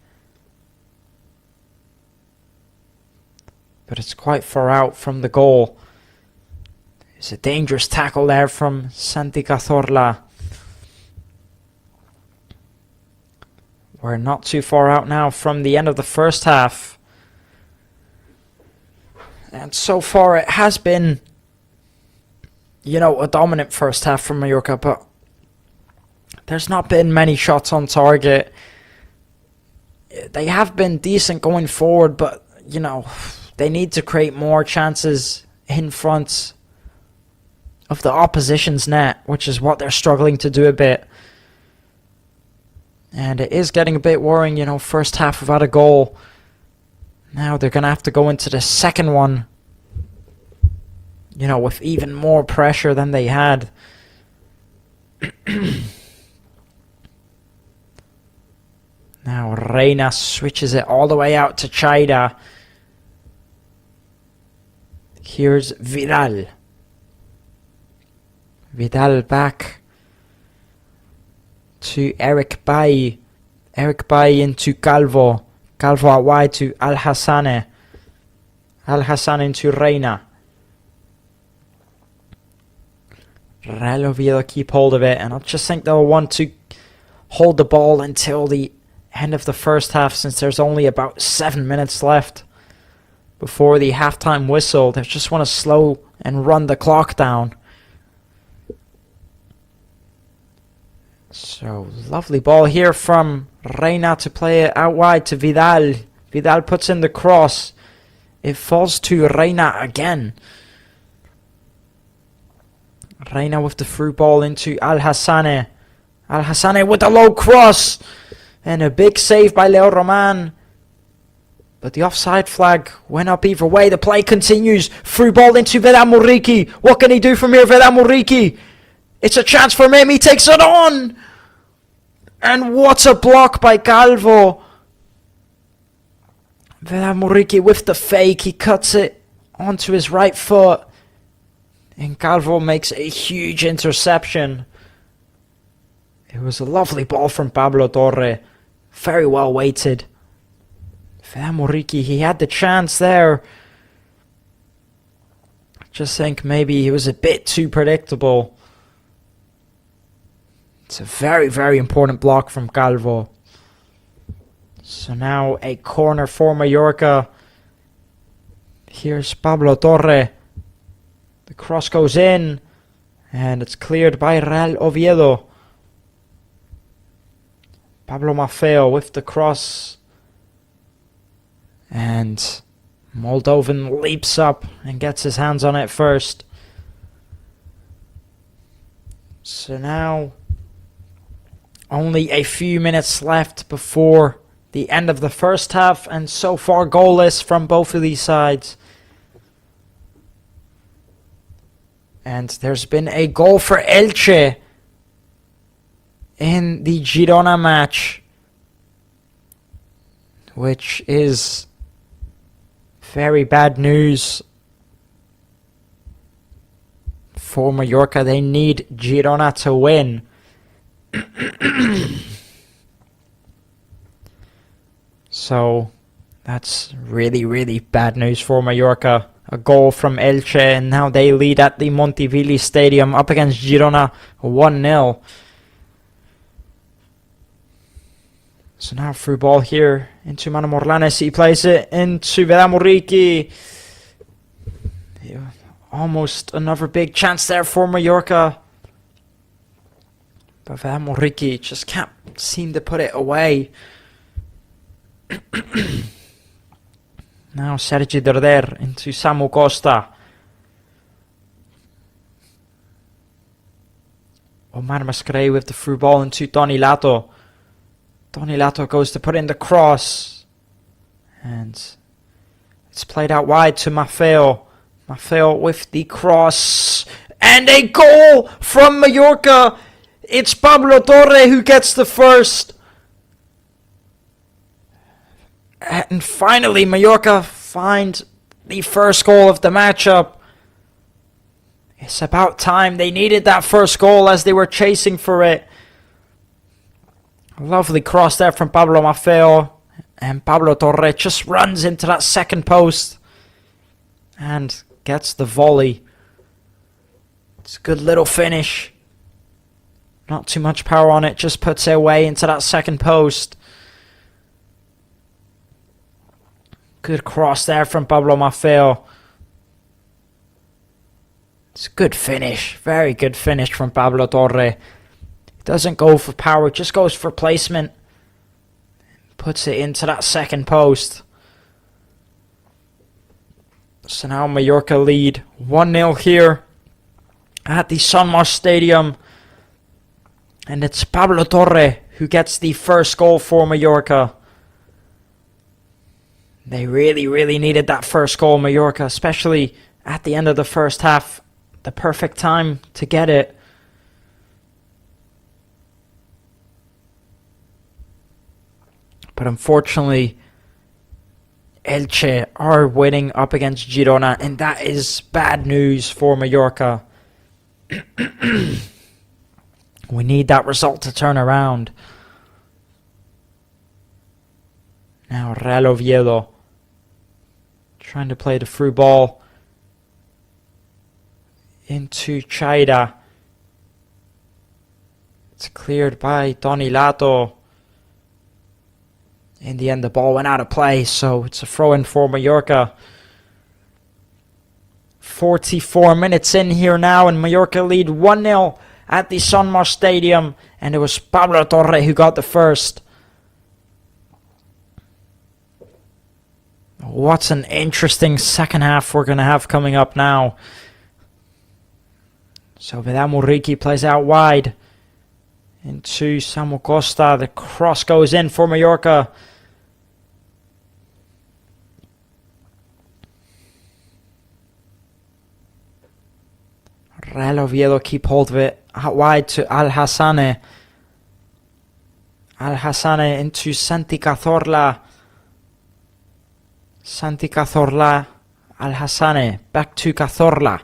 but it's quite far out from the goal. It's a dangerous tackle there from Santi Cazorla. We're not too far out now from the end of the first half. And so far it has been, a dominant first half from Mallorca, but there's not been many shots on target. They have been decent going forward, but, they need to create more chances in front of the opposition's net, which is what they're struggling to do a bit. And it is getting a bit worrying, first half without a goal. Now they're going to have to go into the second one, with even more pressure than they had. Now Reina switches it all the way out to Chaida. Here's Vidal. Vidal back to Eric Bailly. Eric Bailly into Calvo. Calvo out wide to Al-Hassane. Al-Hassane into Reina. Real Oviedo keep hold of it, and I just think they'll want to hold the ball until the end of the first half, since there's only about 7 minutes left before the halftime whistle. They just want to slow and run the clock down. So, lovely ball here from Reina to play it out wide to Vidal. Vidal puts in the cross. It falls to Reina again. Reina with the through ball into Al-Hassane. Al-Hassane with a low cross. And a big save by Leo Roman. But the offside flag went up either way. The play continues. Through ball into Vedat Muriqi. What can he do from here, Vedat Muriqi? It's a chance for him. He takes it on. And what a block by Calvo. Vedat Muriqi with the fake. He cuts it onto his right foot. And Calvo makes a huge interception. It was a lovely ball from Pablo Torre. Very well weighted. Vedat Muriqi, he had the chance there. Just think maybe he was a bit too predictable. It's a very, very important block from Calvo. So now a corner for Mallorca. Here's Pablo Torre. The cross goes in. And it's cleared by Real Oviedo. Pablo Maffeo with the cross. And Moldovan leaps up and gets his hands on it first. So now only a few minutes left before the end of the first half, and so far goalless from both of these sides. And there's been a goal for Elche in the Girona match, which is very bad news for Mallorca. They need Girona to win. So that's really, really bad news for Mallorca. A goal from Elche, and now they lead at the Montivilli Stadium up against Girona 1-0. So now through ball here into Manu Morlanes. He plays it into Vedat Muriqi. Almost another big chance there for Mallorca. But Vedat Muriqi just can't seem to put it away. Now Sergi Derder into Samu Costa. Omar Mascray with the through ball into Tony Lato. Tony Lato goes to put in the cross. And it's played out wide to Maffeo. Maffeo with the cross. And a goal from Mallorca. It's Pablo Torre who gets the first. And finally, Mallorca find the first goal of the matchup. It's about time. They needed that first goal as they were chasing for it. Lovely cross there from Pablo Maffeo. And Pablo Torre just runs into that second post. And gets the volley. It's a good little finish. Not too much power on it. Just puts it away into that second post. Good cross there from Pablo Maffeo. It's a good finish. Very good finish from Pablo Torre. Doesn't go for power, just goes for placement. Puts it into that second post. So now Mallorca lead 1-0 here at the Son Moix Stadium. And it's Pablo Torre who gets the first goal for Mallorca. They really, really needed that first goal, Mallorca, especially at the end of the first half. The perfect time to get it. But unfortunately, Elche are winning up against Girona, and that is bad news for Mallorca. We need that result to turn around. Now Real Oviedo trying to play the through ball into Chaida. It's cleared by Donilato. In the end, the ball went out of play, so it's a throw-in for Mallorca. 44 minutes in here now, and Mallorca lead 1-0 at the Son Moix Stadium, and it was Pablo Torre who got the first. What an interesting second half we're going to have coming up now. So Vidal Muriqi plays out wide into Samuel Costa. The cross goes in for Mallorca. Real Oviedo keep hold of it out wide to Al-Hassane. Al-Hassane into Santi Cazorla. Santi Cazorla. Al-Hassane back to Cazorla.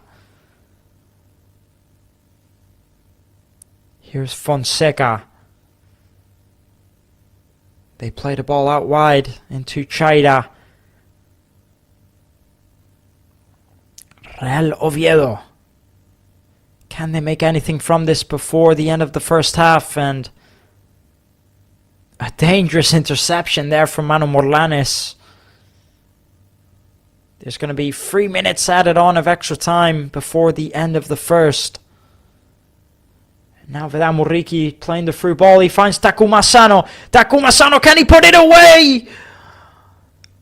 Here's Fonseca. They play the ball out wide into Chaira. Real Oviedo. Can they make anything from this before the end of the first half? And a dangerous interception there from Manu Morlanes. There's going to be 3 minutes added on of extra time before the end of the first. Now Vidal Muriqi playing the through ball. He finds Takuma Sano. Takuma Sano, can he put it away?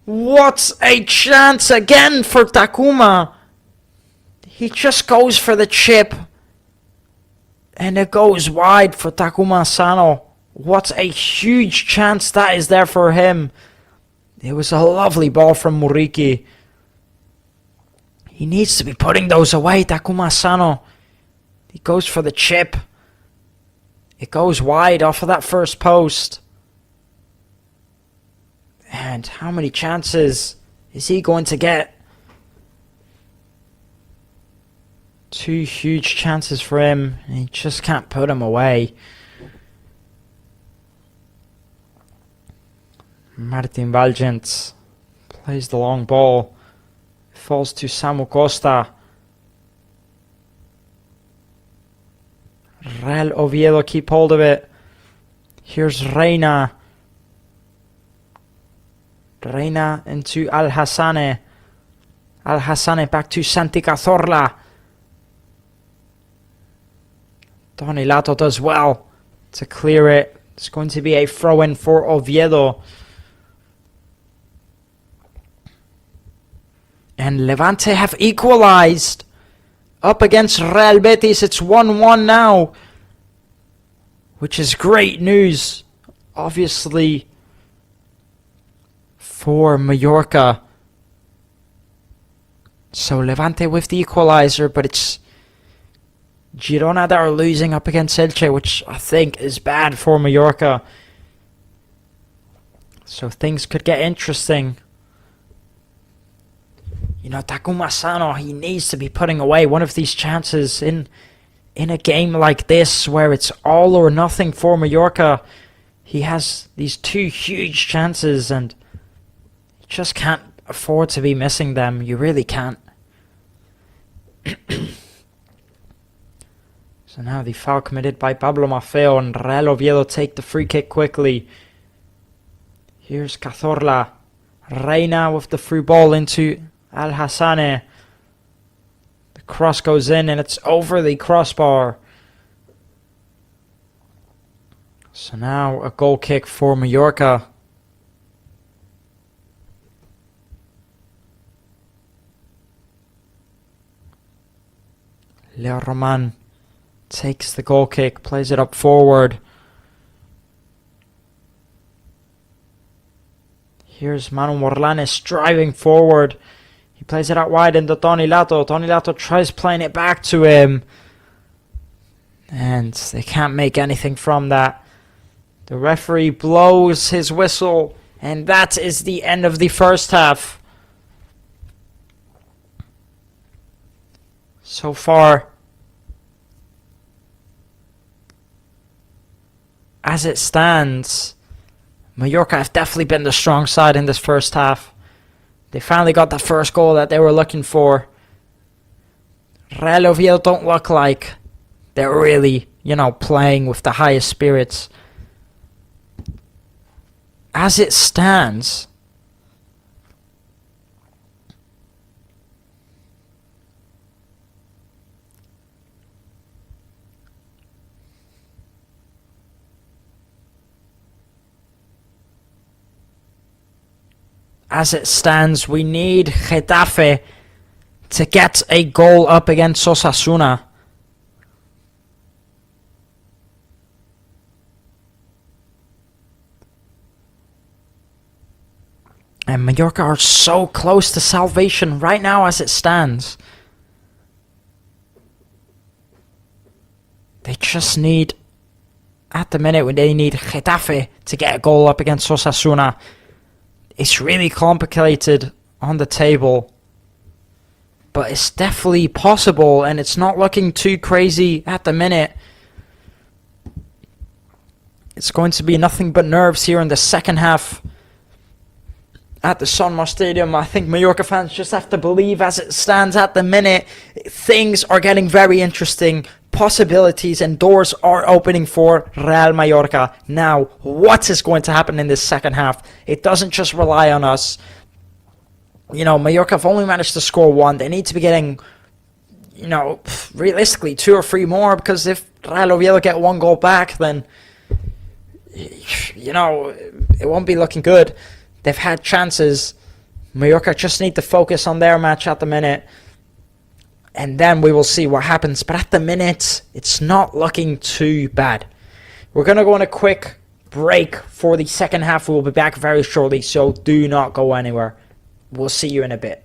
What a chance again for Takuma. He just goes for the chip. And it goes wide for Takuma Sano. What a huge chance that is there for him. It was a lovely ball from Muriqi. He needs to be putting those away, Takuma Sano. He goes for the chip. It goes wide off of that first post. And how many chances is he going to get? 2 huge chances for him, and he just can't put them away. Martin Valgent plays the long ball. Falls to Samu Costa. Real Oviedo keep hold of it. Here's Reina. Reina into Al-Hassane. Al-Hassane back to Santi Cazorla. Donilato does well to clear it. It's going to be a throw-in for Oviedo. And Levante have equalized. Up against Real Betis, it's 1-1 now. Which is great news, obviously, for Mallorca. So Levante with the equalizer, but it's Girona that are losing up against Elche, which I think is bad for Mallorca. So things could get interesting. You know, Takuma Sano, he needs to be putting away one of these chances in a game like this where it's all or nothing for Mallorca. He has these 2 huge chances and you just can't afford to be missing them. You really can't. So now the foul committed by Pablo Maffeo, and Real Oviedo take the free kick quickly. Here's Cazorla. Reina with the through ball into Al-Hassane. The cross goes in and it's over the crossbar. So now a goal kick for Mallorca. Leo Roman takes the goal kick, plays it up forward. Here's Manu Morlanes driving forward. He plays it out wide into Donilato. Donilato tries playing it back to him. And they can't make anything from that. The referee blows his whistle. And that is the end of the first half. So far, as it stands, Mallorca have definitely been the strong side in this first half. They finally got the first goal that they were looking for. Real Oviedo don't look like they're really playing with the highest spirits. As it stands, we need Getafe to get a goal up against Osasuna. And Mallorca are so close to salvation right now as it stands. They just need, at the minute, they need Getafe to get a goal up against Osasuna. It's really complicated on the table, but it's definitely possible, and it's not looking too crazy at the minute. It's going to be nothing but nerves here in the second half at the Son Moix Stadium. I think Mallorca fans just have to believe, as it stands at the minute, things are getting very interesting. Possibilities and doors are opening for Real Mallorca. Now, what is going to happen in this second half? It doesn't just rely on us. Mallorca have only managed to score one. They need to be getting, realistically 2 or 3 more, because if Real Oviedo get 1 goal back, then, it won't be looking good. They've had chances. Mallorca just need to focus on their match at the minute, and then we will see what happens. But at the minute, it's not looking too bad. We're going to go on a quick break for the second half. We'll be back very shortly, so do not go anywhere. We'll see you in a bit.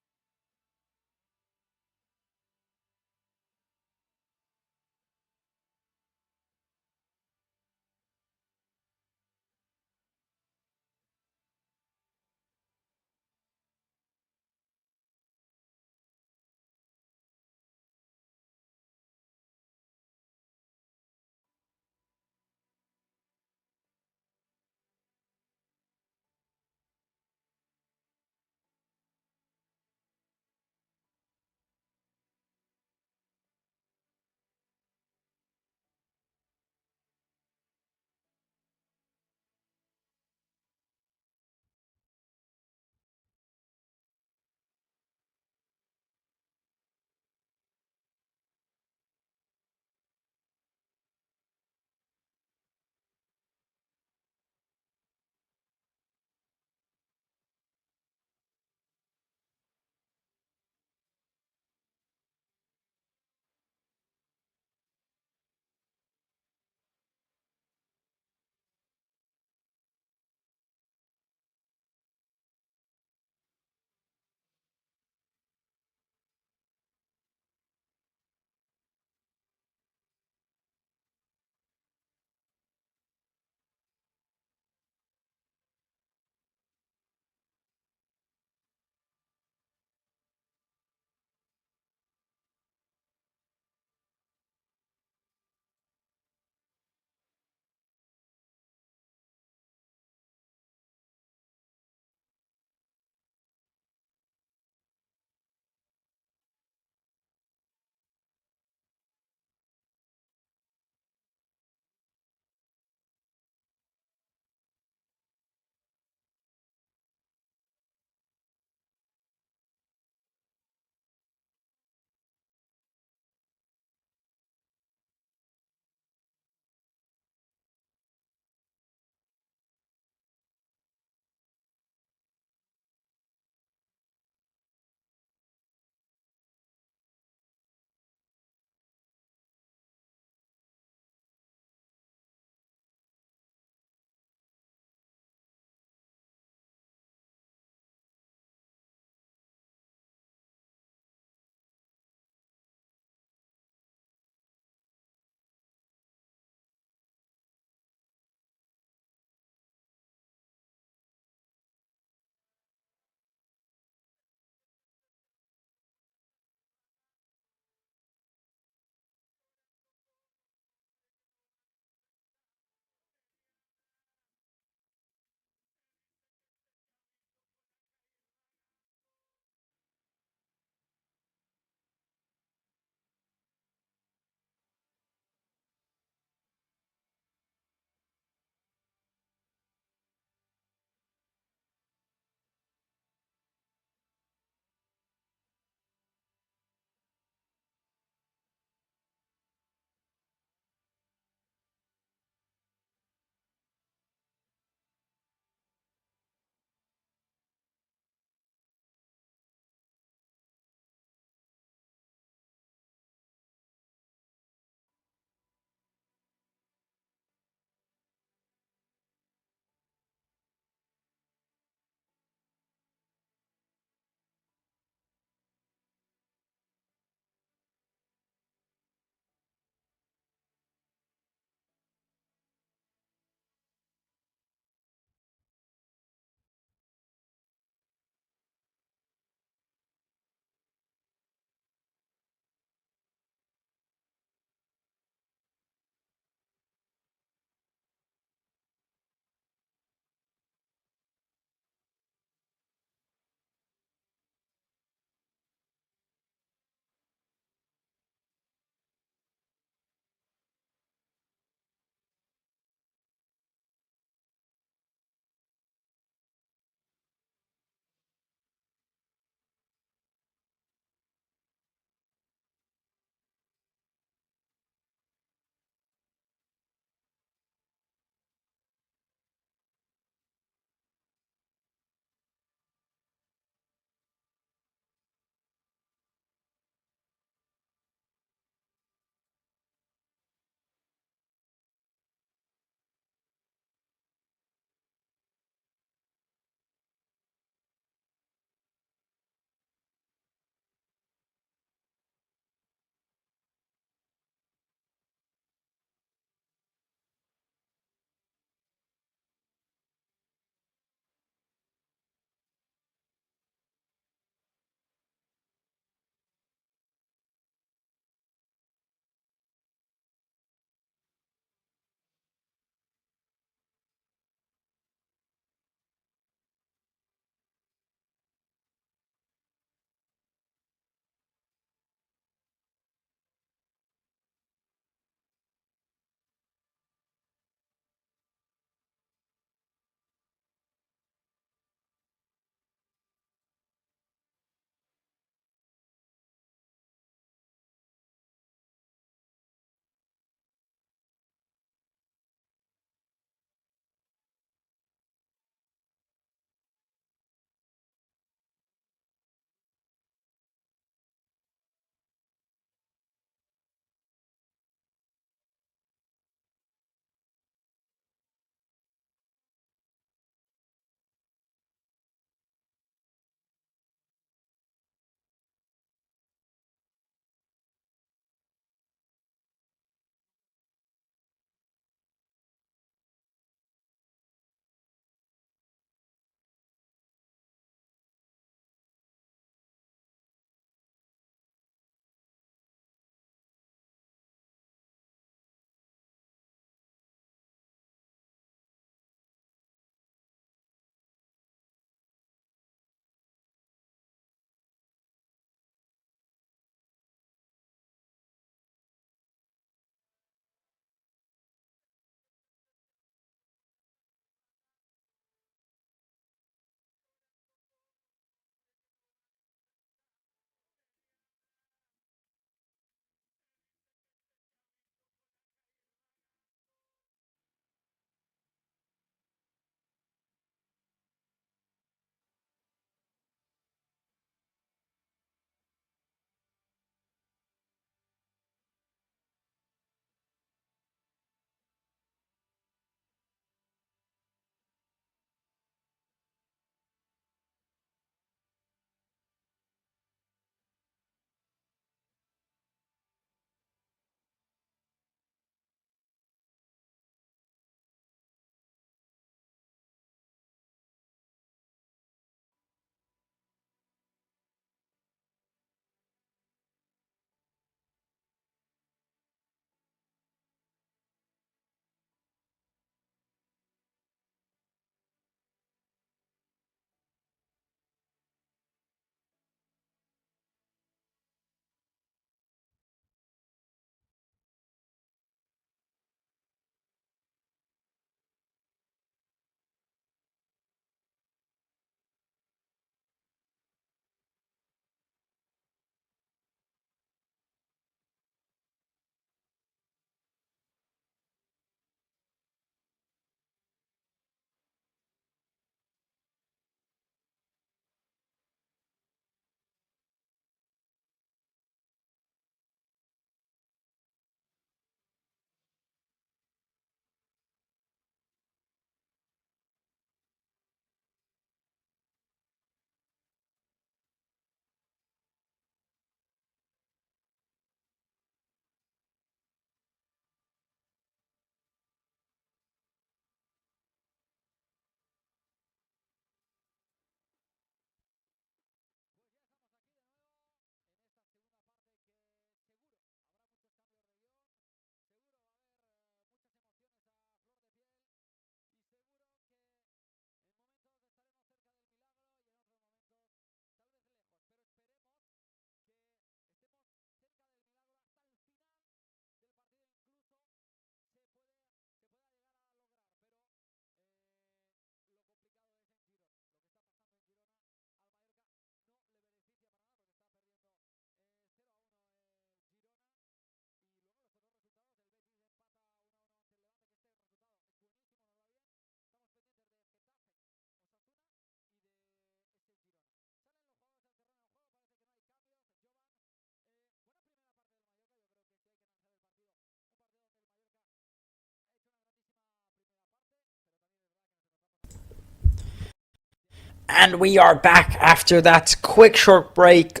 And we are back after that quick short break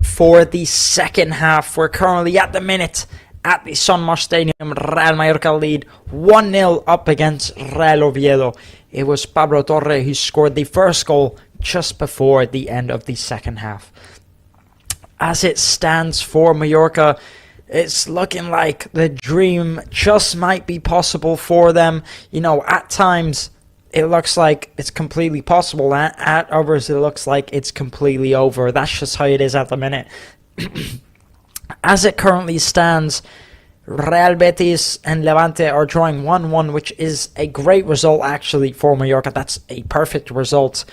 for the second half. We're currently at the minute at the Son Moix Stadium. Real Mallorca lead 1-0 up against Real Oviedo. It was Pablo Torre who scored the first goal just before the end of the second half. As it stands for Mallorca, it's looking like the dream just might be possible for them. You know, at times it looks like it's completely possible. At others, it looks like it's completely over. That's just how it is at the minute. As it currently stands, Real Betis and Levante are drawing 1-1, which is a great result actually for Mallorca. That's a perfect result.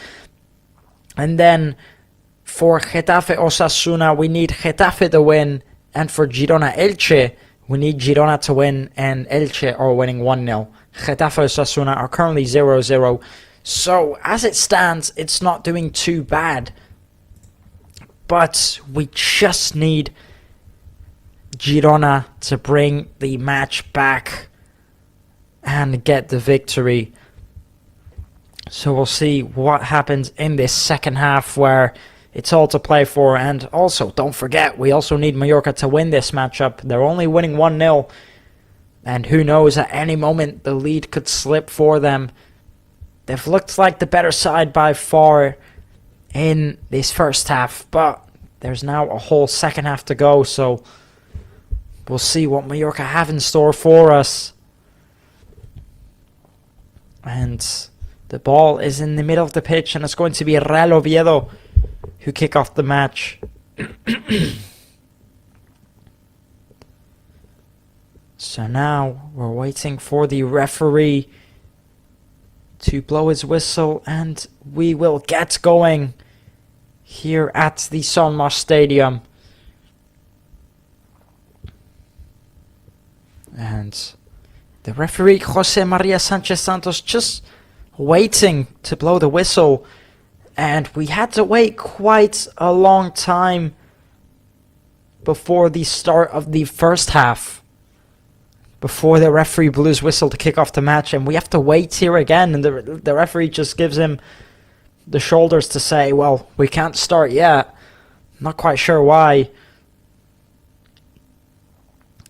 And then for Getafe Osasuna, we need Getafe to win. And for Girona Elche, we need Girona to win, and Elche are winning 1-0. Getafe Osasuna are currently 0-0. So, as it stands, it's not doing too bad. But we just need Girona to bring the match back and get the victory. So we'll see what happens in this second half where it's all to play for. And also, don't forget, we also need Mallorca to win this matchup. They're only winning 1-0. And who knows, at any moment the lead could slip for them. They've looked like the better side by far in this first half. But there's now a whole second half to go. So we'll see what Mallorca have in store for us. And the ball is in the middle of the pitch. And it's going to be Real Oviedo who kick off the match. So now we're waiting for the referee to blow his whistle, and we will get going here at the Son Moix Stadium. And the referee, Jose Maria Sanchez Santos, just waiting to blow the whistle. And we had to wait quite a long time before the start of the first half, before the referee blew his whistle to kick off the match. And we have to wait here again, and the referee just gives him the shoulders to say, well, we can't start yet. Not quite sure why.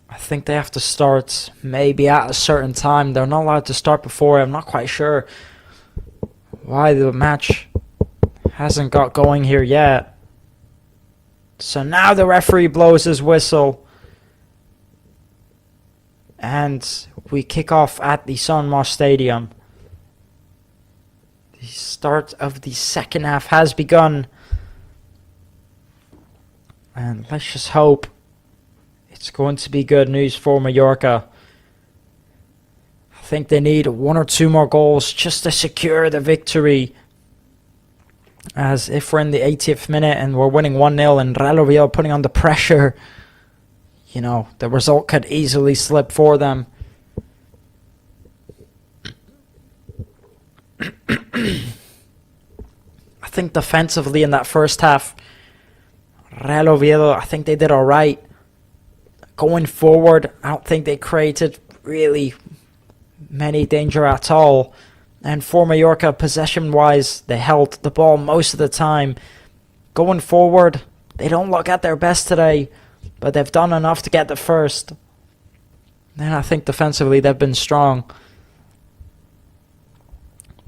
I think they have to start maybe at a certain time. They're not allowed to start before. I'm not quite sure why the match hasn't got going here yet. So now the referee blows his whistle. And we kick off at the Son Moix Stadium. The start of the second half has begun. And let's just hope it's going to be good news for Mallorca. I think they need one or two more goals just to secure the victory. As if we're in the 80th minute and we're winning 1-0 and Real Oviedo putting on the pressure, you know, the result could easily slip for them. I think defensively in that first half, Real Oviedo, I think they did alright. Going forward, I don't think they created really many danger at all. And for Mallorca, possession-wise, they held the ball most of the time. Going forward, they don't look at their best today, but they've done enough to get the first. And I think defensively, they've been strong.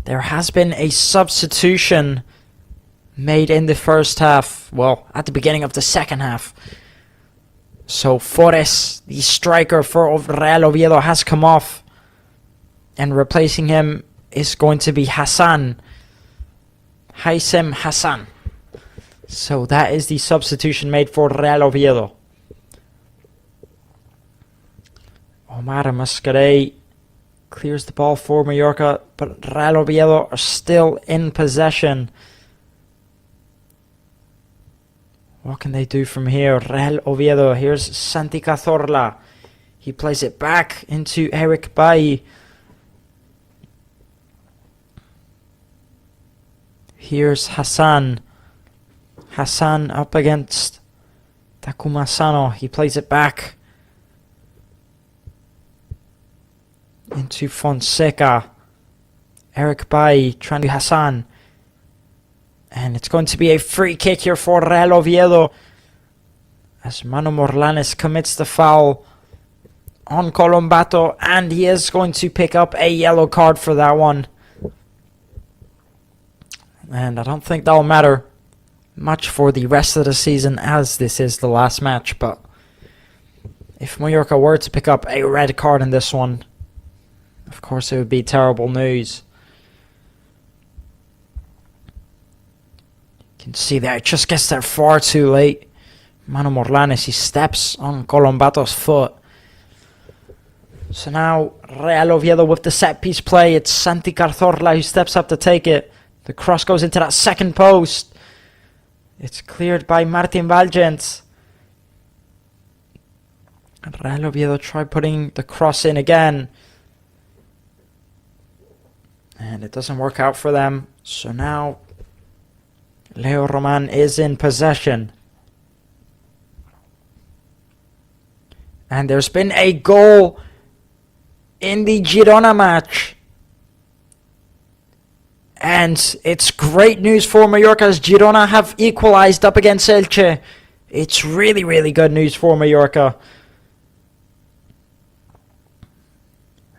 There has been a substitution made in the first half. Well, at the beginning of the second half. So Forres, the striker for Real Oviedo, has come off. And replacing him is going to be Hassan. Haysem Hassan. So that is the substitution made for Real Oviedo. Omar Mascarell clears the ball for Mallorca, but Real Oviedo are still in possession. What can they do from here? Real Oviedo, here's Santi Cazorla. He plays it back into Eric Bailly. Here's Hassan. Hassan up against Takuma Sano. He plays it back into Fonseca. Eric Bailly trying to Hassan. And it's going to be a free kick here for Real Oviedo, as Manu Morlanes commits the foul on Colombato, and he is going to pick up a yellow card for that one. And I don't think that'll matter much for the rest of the season, as this is the last match, but if Mallorca were to pick up a red card in this one, of course it would be terrible news. You can see there, it just gets there far too late. Manu Morlanes, he steps on Colombato's foot. So now Real Oviedo with the set piece play. It's Santi Cazorla who steps up to take it. The cross goes into that second post. It's cleared by Martin Valgent. And Real Oviedo try putting the cross in again. And it doesn't work out for them. So now Leo Roman is in possession. And there's been a goal in the Girona match. And it's great news for Mallorca, as Girona have equalized up against Elche. It's really, really good news for Mallorca.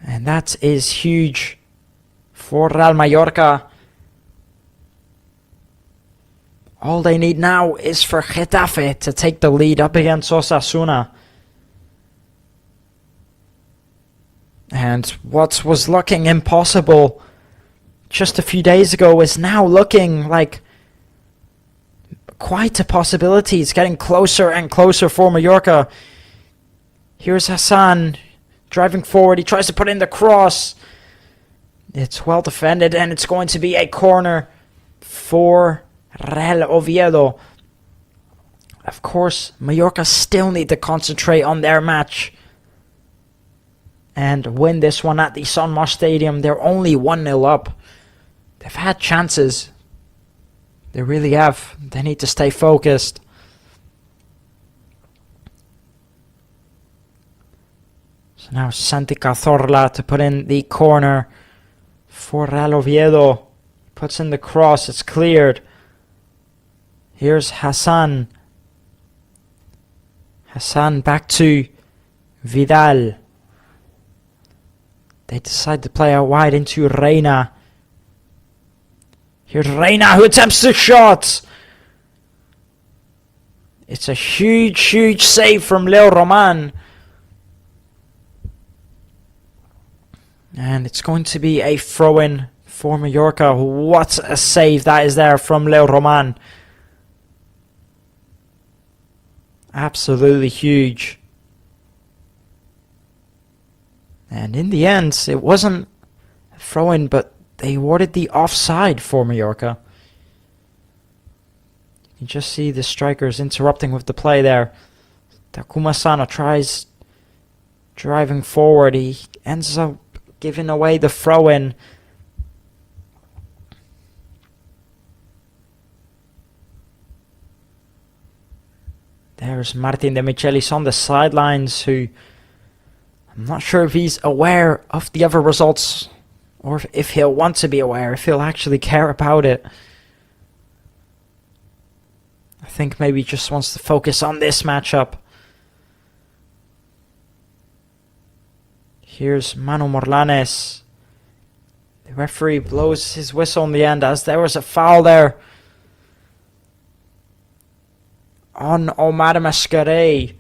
And that is huge for Real Mallorca. All they need now is for Getafe to take the lead up against Osasuna. And what was looking impossible just a few days ago is now looking like quite a possibility. It's getting closer and closer for Mallorca. Here's Hassan driving forward. He tries to put in the cross. It's well defended, and it's going to be a corner for Real Oviedo. Of course, Mallorca still need to concentrate on their match and win this one at the Son Moix Stadium. They're only 1-0 up. They've had chances. They really have. They need to stay focused. So now Santi Cazorla to put in the corner for Real Oviedo. Puts in the cross. It's cleared. Here's Hassan. Hassan back to Vidal. They decide to play out wide into Reina. Here's Reina who attempts the shot. It's a huge, huge save from Leo Roman. And it's going to be a throw-in for Mallorca. What a save that is there from Leo Roman. Absolutely huge. And in the end, it wasn't a throw-in, but they awarded the offside for Mallorca. You can just see the strikers interrupting with the play there. Takuma Sano tries driving forward. He ends up giving away the throw-in. There's Martin de Michelis on the sidelines, who I'm not sure if he's aware of the other results, or if he'll want to be aware, if he'll actually care about it. I think maybe he just wants to focus on this matchup. Here's Manu Morlanes. The referee blows his whistle in the end, as there was a foul there on Omar Mascaré.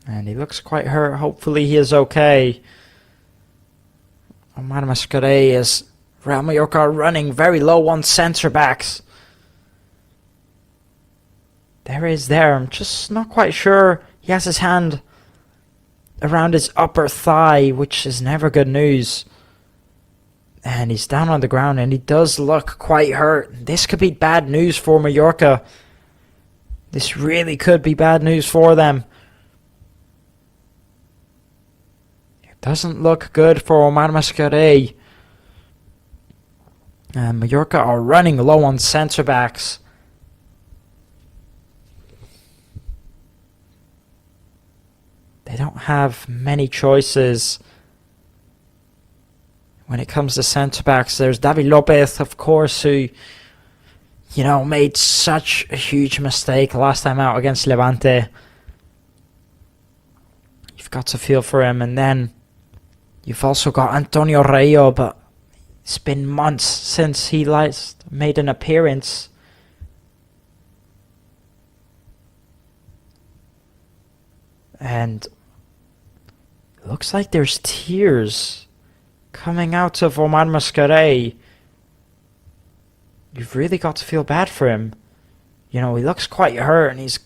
And he looks quite hurt. Hopefully he is okay. Omar Mascaré is Real Mallorca running very low on centre backs. There he is there. I'm just not quite sure. He has his hand around his upper thigh, which is never good news. And he's down on the ground, and he does look quite hurt. This could be bad news for Mallorca. This really could be bad news for them. It doesn't look good for Omar Mascaré. And Mallorca are running low on centre backs. They don't have many choices when it comes to centre-backs. There's David Lopez, of course, who, made such a huge mistake last time out against Levante. You've got to feel for him. And then you've also got Antonio Rayo, but it's been months since he last made an appearance. And it looks like there's tears coming out of Omar Mascarell. You've really got to feel bad for him. He looks quite hurt and he's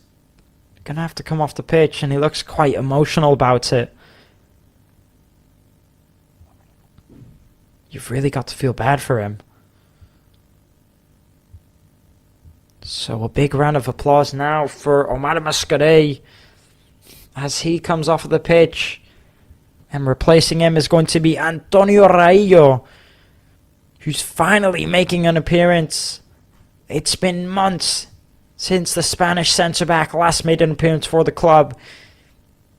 going to have to come off the pitch, and he looks quite emotional about it. You've really got to feel bad for him. So a big round of applause now for Omar Mascarell as he comes off of the pitch. And replacing him is going to be Antonio Rayo, who's finally making an appearance. It's been months since the Spanish centre-back last made an appearance for the club.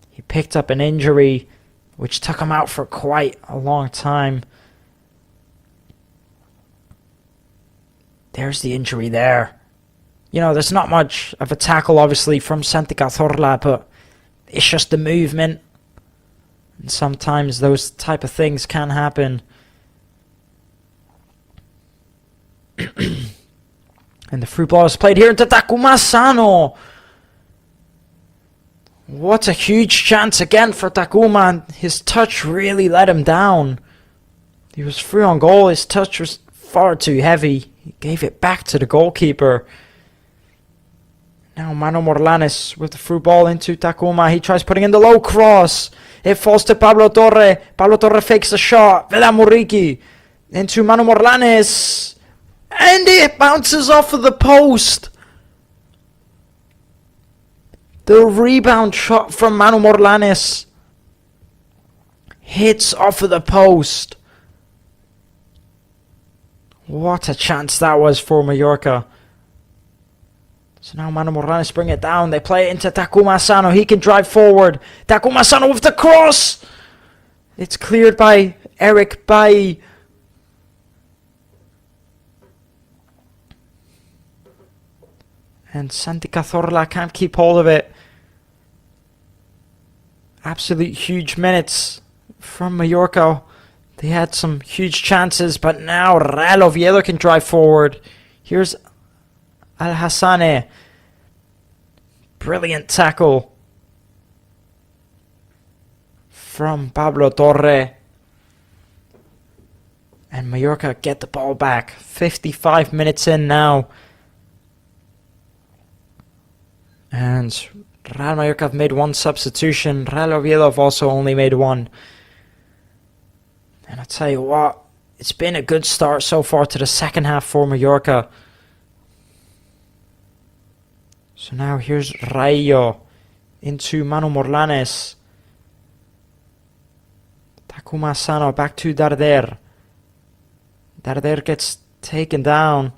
He picked up an injury which took him out for quite a long time. There's the injury there. There's not much of a tackle, obviously, from Santi Cazorla, but it's just the movement. And sometimes those type of things can happen. And the free ball is played here into Takuma Sano. What a huge chance again for Takuma. His touch really let him down. He was free on goal. His touch was far too heavy. He gave it back to the goalkeeper. Now Mano Morlanes with the through ball into Takuma. He tries putting in the low cross. It falls to Pablo Torre. Pablo Torre fakes a shot. Vela Muriqui into Mano Morlanes. And it bounces off of the post. The rebound shot from Mano Morlanes hits off of the post. What a chance that was for Mallorca. So now Mano Morlanes bring it down. They play it into Takuma Sano. He can drive forward. Takuma Sano with the cross. It's cleared by Eric Bailly. And Santi Cazorla can't keep hold of it. Absolute huge minutes from Mallorca. They had some huge chances, but now Real Oviedo can drive forward. Here's Al-Hassane. Brilliant tackle from Pablo Torre. And Mallorca get the ball back. 55 minutes in now. And Real Mallorca have made one substitution. Real Oviedo have also only made one. And I tell you what, it's been a good start so far to the second half for Mallorca. So now here's Rayo into Mano Morlanes. Takuma Sano back to Darder. Darder gets taken down.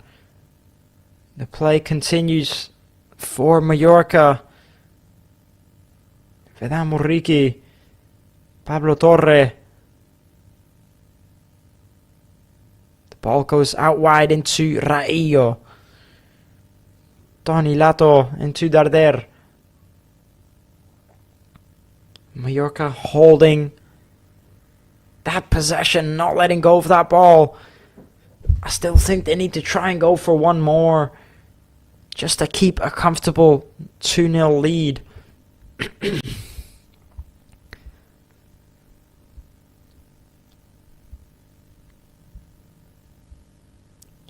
The play continues for Mallorca. Vela Muriqui. Pablo Torre. The ball goes out wide into Rayo. Tony Lato into Darder. Mallorca holding that possession, not letting go of that ball. I still think they need to try and go for one more, just to keep a comfortable 2-0 lead.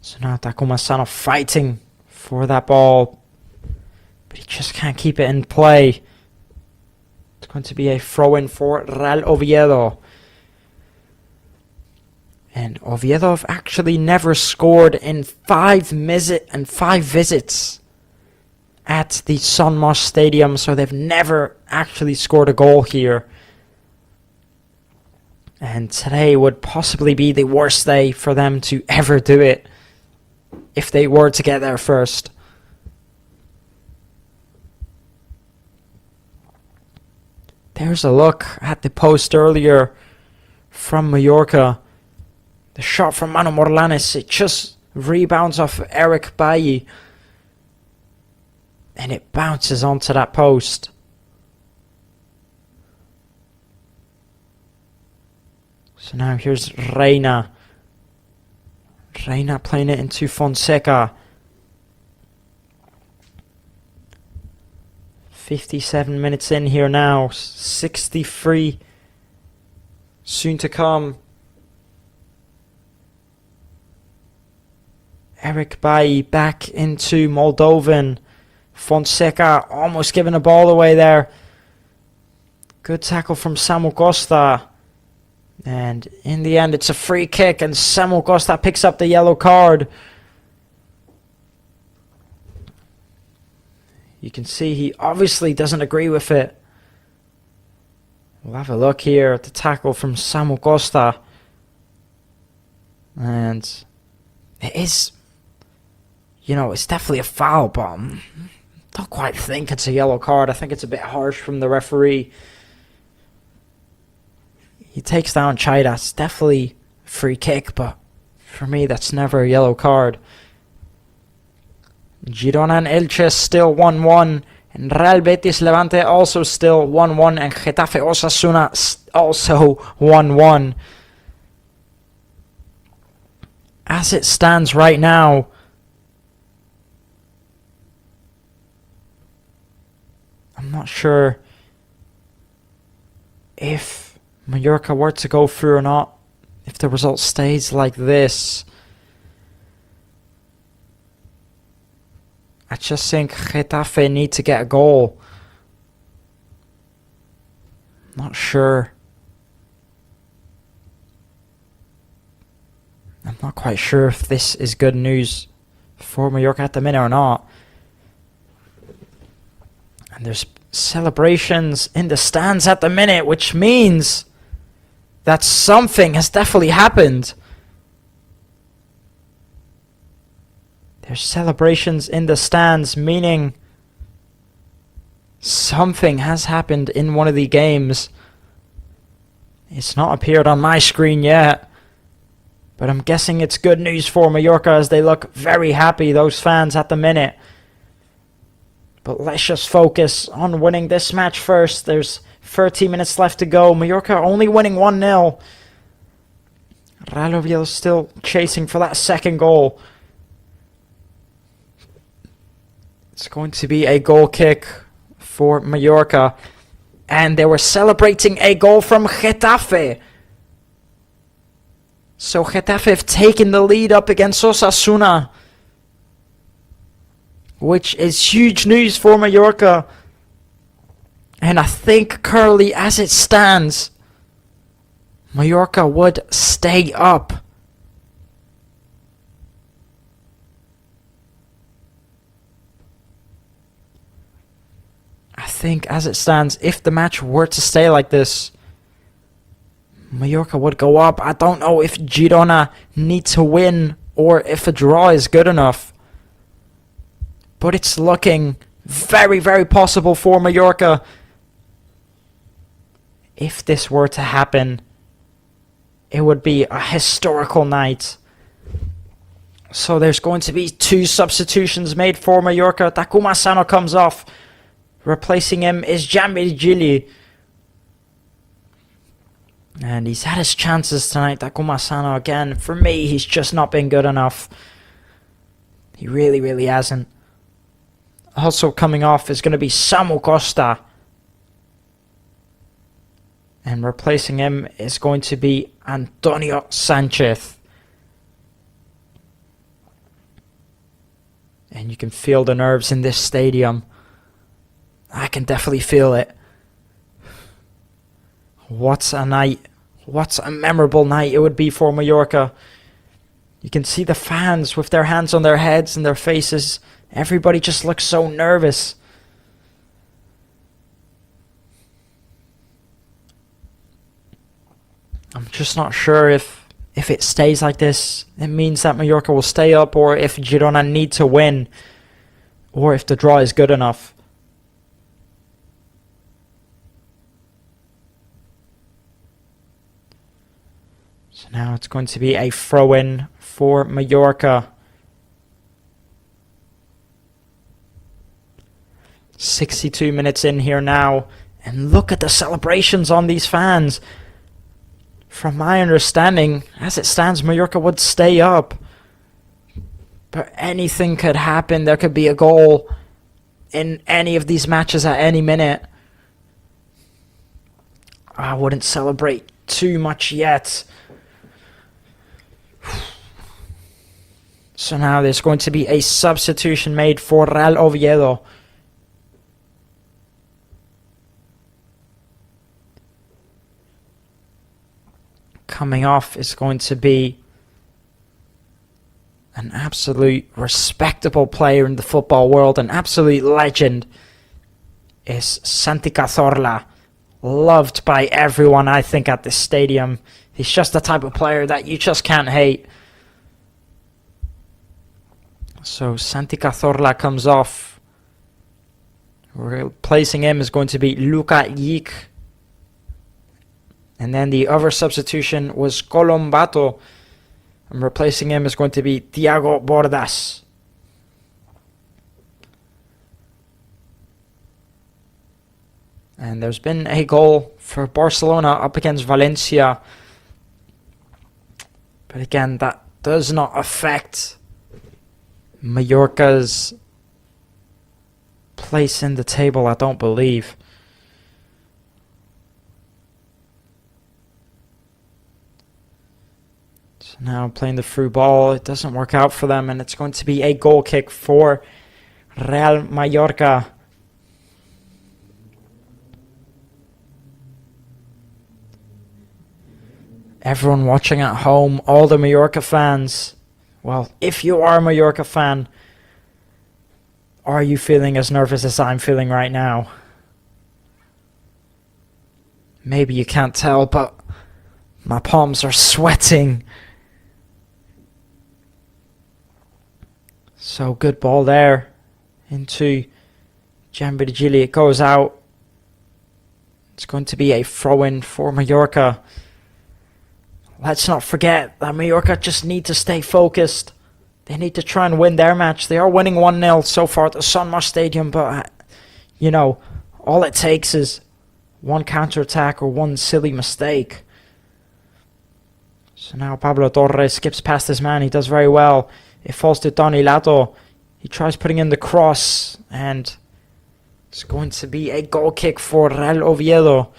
So now Takuma Sano fighting for that ball, but he just can't keep it in play. It's going to be a throw-in for Real Oviedo. And Oviedo have actually never scored in five visits at the Son Moix Stadium, so they've never actually scored a goal here. And today would possibly be the worst day for them to ever do it, if they were to get there first. There's a look at the post earlier from Mallorca. The shot from Manu Morlanes, it just rebounds off Eric Bailly. And it bounces onto that post. So now here's Reina. Reina playing it into Fonseca. 57 minutes in here now. 63 soon to come. Eric Bailly back into Moldovan. Fonseca almost giving the ball away there. Good tackle from Samu Costa. And in the end, it's a free kick, and Samu Costa picks up the yellow card. You can see he obviously doesn't agree with it. We'll have a look here at the tackle from Samu Costa. And it is, it's definitely a foul, but I don't quite think it's a yellow card. I think it's a bit harsh from the referee. He takes down Chaida. It's definitely a free kick, but for me, that's never a yellow card. Girona and Elche still 1-1. And Real Betis Levante also still 1-1. And Getafe Osasuna also 1-1. As it stands right now, I'm not sure if Mallorca were to go through or not, if the result stays like this. I just think Getafe need to get a goal. Not sure. I'm not quite sure if this is good news for Mallorca at the minute or not. And there's celebrations in the stands at the minute, which means that something has definitely happened. There's celebrations in the stands, meaning something has happened in one of the games. It's not appeared on my screen yet, but I'm guessing it's good news for Mallorca as they look very happy, those fans at the minute. But let's just focus on winning this match first. There's 30 minutes left to go. Mallorca only winning 1-0. Real Oviedo still chasing for that second goal. It's going to be a goal kick for Mallorca. And they were celebrating a goal from Getafe. So Getafe have taken the lead up against Osasuna, which is huge news for Mallorca. And I think currently, as it stands, Mallorca would stay up. I think, as it stands, if the match were to stay like this, Mallorca would go up. I don't know if Girona need to win or if a draw is good enough. But it's looking very, very possible for Mallorca. If this were to happen, it would be a historical night. So there's going to be 2 substitutions made for Mallorca. Takuma Sano comes off. Replacing him is Jamil Gili. And he's had his chances tonight, Takuma Sano. Again, for me, he's just not been good enough. He really, really hasn't. Also coming off is going to be Samu Costa. And replacing him is going to be Antonio Sanchez. And you can feel the nerves in this stadium. I can definitely feel it. What a night. What a memorable night it would be for Mallorca. You can see the fans with their hands on their heads and their faces. Everybody just looks so nervous. I'm just not sure if it stays like this, it means that Mallorca will stay up, or if Girona need to win, or if the draw is good enough. So now it's going to be a throw-in for Mallorca. 62 minutes in here now. And look at the celebrations on these fans. From my understanding, as it stands, Mallorca would stay up. But anything could happen. There could be a goal in any of these matches at any minute. I wouldn't celebrate too much yet. So now there's going to be a substitution made for Real Oviedo. Coming off is going to be an absolute respectable player in the football world, an absolute legend, is Santi Cazorla. Loved by everyone, I think, at this stadium. He's just the type of player that you just can't hate. So Santi Cazorla comes off. Replacing him is going to be Luka Yik. And then the other substitution was Colombato. And replacing him is going to be Thiago Bordas. And there's been a goal for Barcelona up against Valencia. But again, that does not affect Mallorca's place in the table, I don't believe. So now playing the through ball, it doesn't work out for them, and it's going to be a goal kick for Real Mallorca. Everyone watching at home, all the Mallorca fans, well, if you are a Mallorca fan, are you feeling as nervous as I'm feeling right now? Maybe you can't tell, but my palms are sweating. So good ball there into Giambirigili. It goes out. It's going to be a throw-in for Mallorca. Let's not forget that Mallorca just need to stay focused. They need to try and win their match. They are winning 1-0 so far at the Son Moix Stadium, but, you know, all it takes is one counter-attack or one silly mistake. So now Pablo Torre skips past his man. He does very well. It falls to Tony Lato. He tries putting in the cross, and it's going to be a goal kick for Real Oviedo.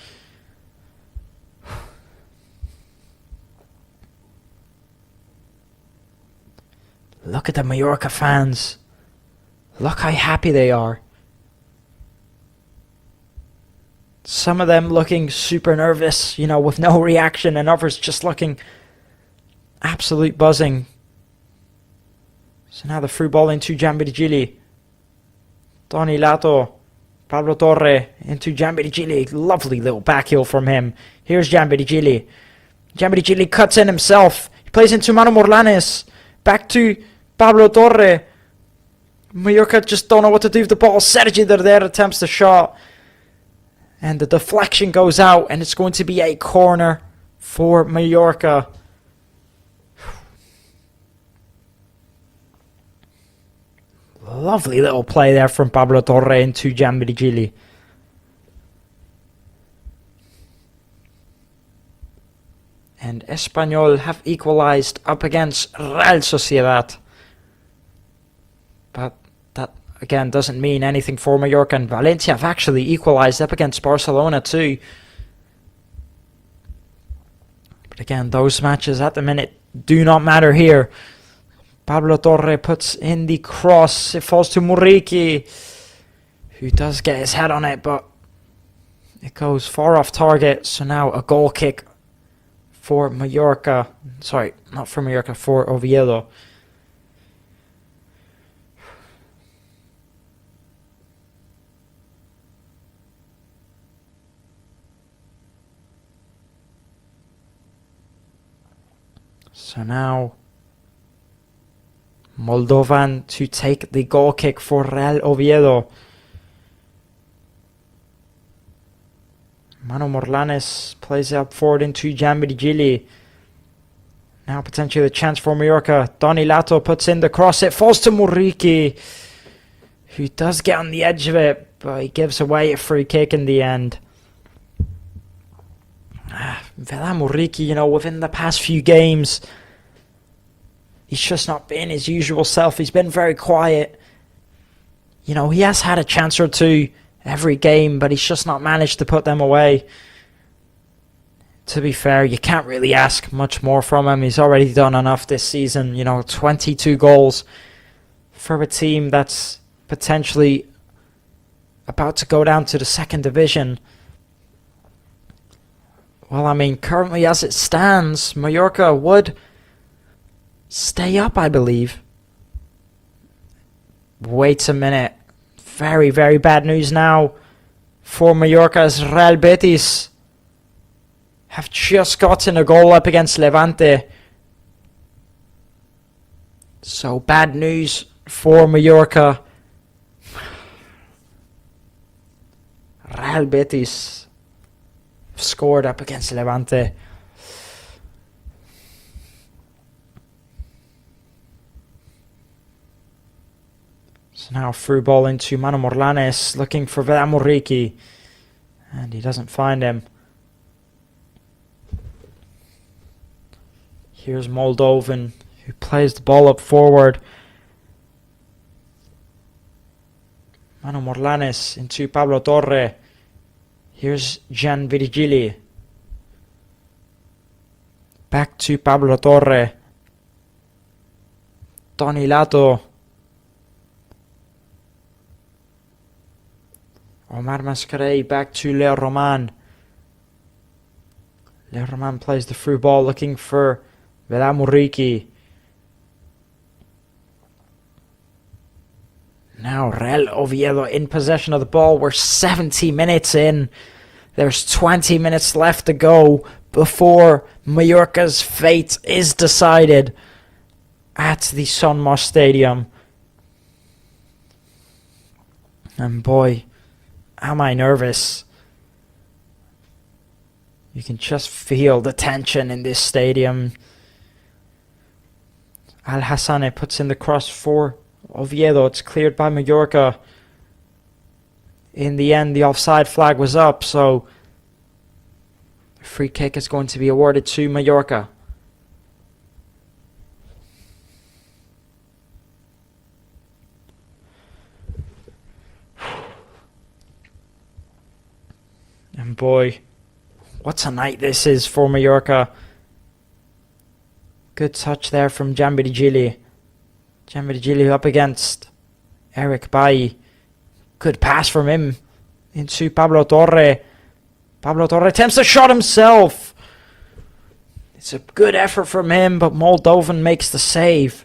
Look at the Mallorca fans. Look how happy they are. Some of them looking super nervous, you know, with no reaction, and others just looking absolute buzzing. So now the through ball into Giambirigili. Tony Lato. Pablo Torre into Giambirigili. Lovely little back heel from him. Here's Giambirigili. Giambirigili cuts in himself. He plays into Manu Morlanes. Back to Pablo Torre. Mallorca just don't know what to do with the ball. Sergi there attempts the shot. And the deflection goes out. And it's going to be a corner for Mallorca. Lovely little play there from Pablo Torre into Giambirigili. And Espanyol have equalized up against Real Sociedad. But that, again, doesn't mean anything for Mallorca. And Valencia have actually equalized up against Barcelona too. But again, those matches at the minute do not matter here. Pablo Torre puts in the cross. It falls to Muriqi, who does get his head on it, but it goes far off target. So now a goal kick for Mallorca. Sorry, not for Mallorca, for Oviedo. So now Moldovan to take the goal kick for Real Oviedo. Manu Morlanes plays it up forward into Giambirigili. Now potentially the chance for Mallorca. Donny Lato puts in the cross. It falls to Muriqi, who does get on the edge of it, but he gives away a free kick in the end. Vela Muriqi, within the past few games, he's just not been his usual self. He's been very quiet. He has had a chance or two every game, but he's just not managed to put them away. To be fair, you can't really ask much more from him. He's already done enough this season. 22 goals for a team that's potentially about to go down to the second division. Well, currently as it stands, Mallorca would stay up, I believe. Wait a minute. Very, very bad news now for Mallorca's Real Betis. Have just gotten a goal up against Levante. So bad news for Mallorca. Real Betis scored up against Levante. So now through ball into Manu Morlanes, looking for Vela Muriqi, and he doesn't find him. Here's Moldovan, who plays the ball up forward. Manu Morlanes into Pablo Torre. Here's Gian Virgili. Back to Pablo Torre. Donny Lato. Omar Mascarey back to Leo Roman. Leo Roman plays the through ball looking for Vela Muriqi. Now Real Oviedo in possession of the ball. We're 70 minutes in. There's 20 minutes left to go before Mallorca's fate is decided at the Son Moix Stadium. And boy, am I nervous. You can just feel the tension in this stadium. Al Hassane puts in the cross for Oviedo. It's cleared by Mallorca. In the end, the offside flag was up, so the free kick is going to be awarded to Mallorca. And boy, what a night this is for Mallorca. Good touch there from Gianvirgili. Gianvirgili up against Eric Bailly. Good pass from him into Pablo Torre. Pablo Torre attempts to shot himself. It's a good effort from him, but Moldovan makes the save.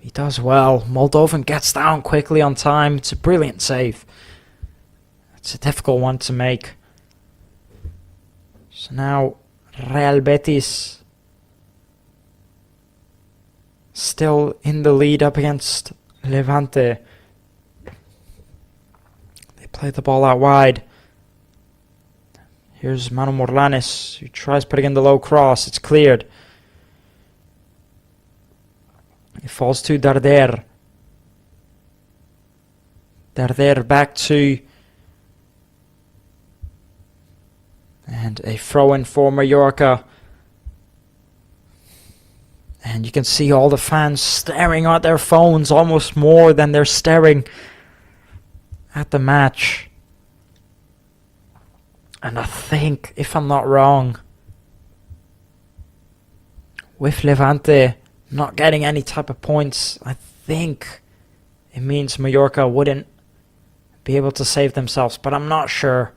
He does well. Moldovan gets down quickly on time. It's a brilliant save. It's a difficult one to make. So now Real Betis still in the lead up against Levante. They play the ball out wide. Here's Manu Morlanes, who tries putting in the low cross. It's cleared. It falls to Darder. Darder back to... And a throw-in for Mallorca. And you can see all the fans staring at their phones almost more than they're staring at the match. And I think, if I'm not wrong, with Levante not getting any type of points, I think it means Mallorca wouldn't be able to save themselves. But I'm not sure.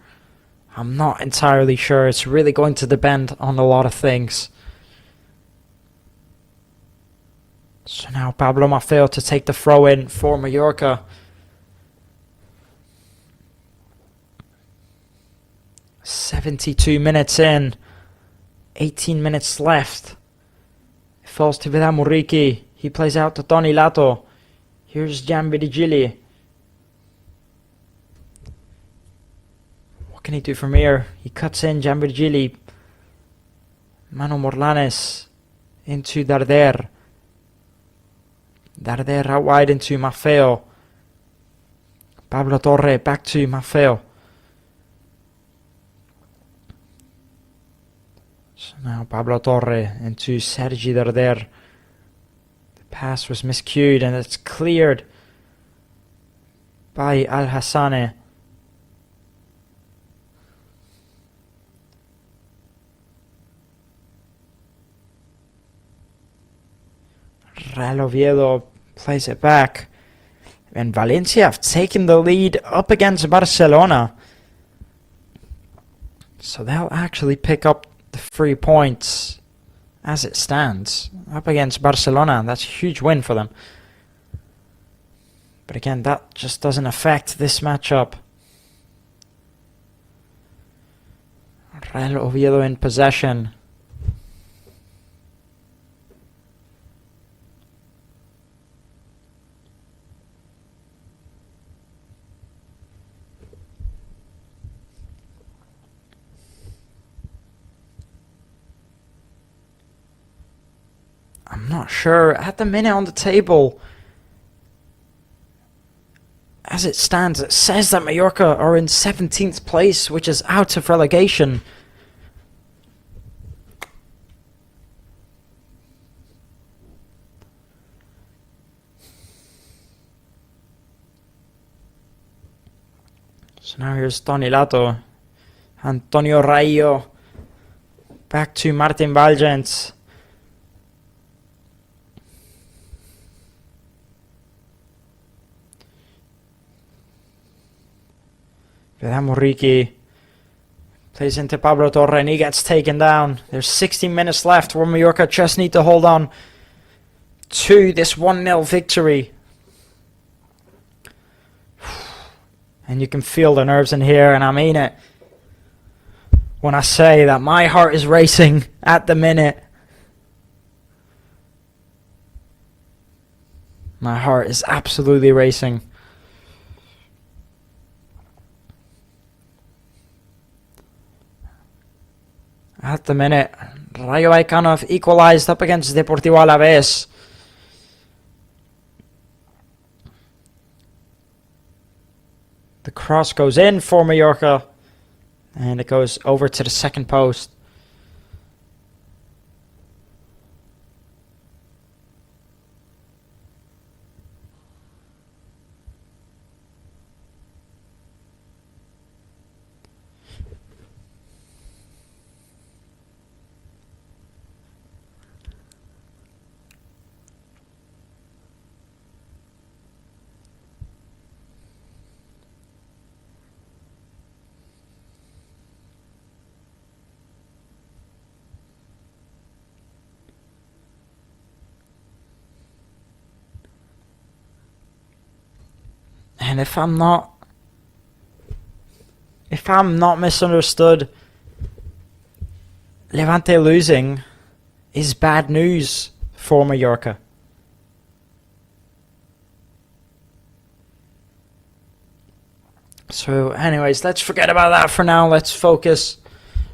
I'm not entirely sure. It's really going to depend on a lot of things. So now Pablo Maffeo to take the throw in for Mallorca. 72 minutes in. 18 minutes left. It falls to Vela Muriqi. He plays out to Donny Lato. Here's Gianvirgili. can he do from here? He cuts in Gianvirgili. Manu Morlanes into Darder. Darder out wide into Maffeo. Pablo Torre back to Maffeo. So now Pablo Torre into Sergi Darder. The pass was miscued and it's cleared by Al Hassane. Real Oviedo plays it back. And Valencia have taken the lead up against Barcelona. So they'll actually pick up the 3 points as it stands. Up against Barcelona. That's a huge win for them. But again, that just doesn't affect this matchup. Real Oviedo in possession. I'm not sure. At the minute on the table, as it stands, it says that Mallorca are in 17th place, which is out of relegation. So now here's Tony Lato. Antonio Rayo. Back to Martin Valgens. Vedamuriki plays into Pablo Torre and he gets taken down. There's 16 minutes left where Mallorca just need to hold on to this 1-0 victory. And you can feel the nerves in here, and I mean it when I say that my heart is racing at the minute. My heart is absolutely racing. At the minute, Rayo Vallecano have equalized up against Deportivo Alavés. The cross goes in for Mallorca, and it goes over to the second post. And if I'm not misunderstood, Levante losing is bad news for Mallorca. So anyways, let's forget about that for now. Let's focus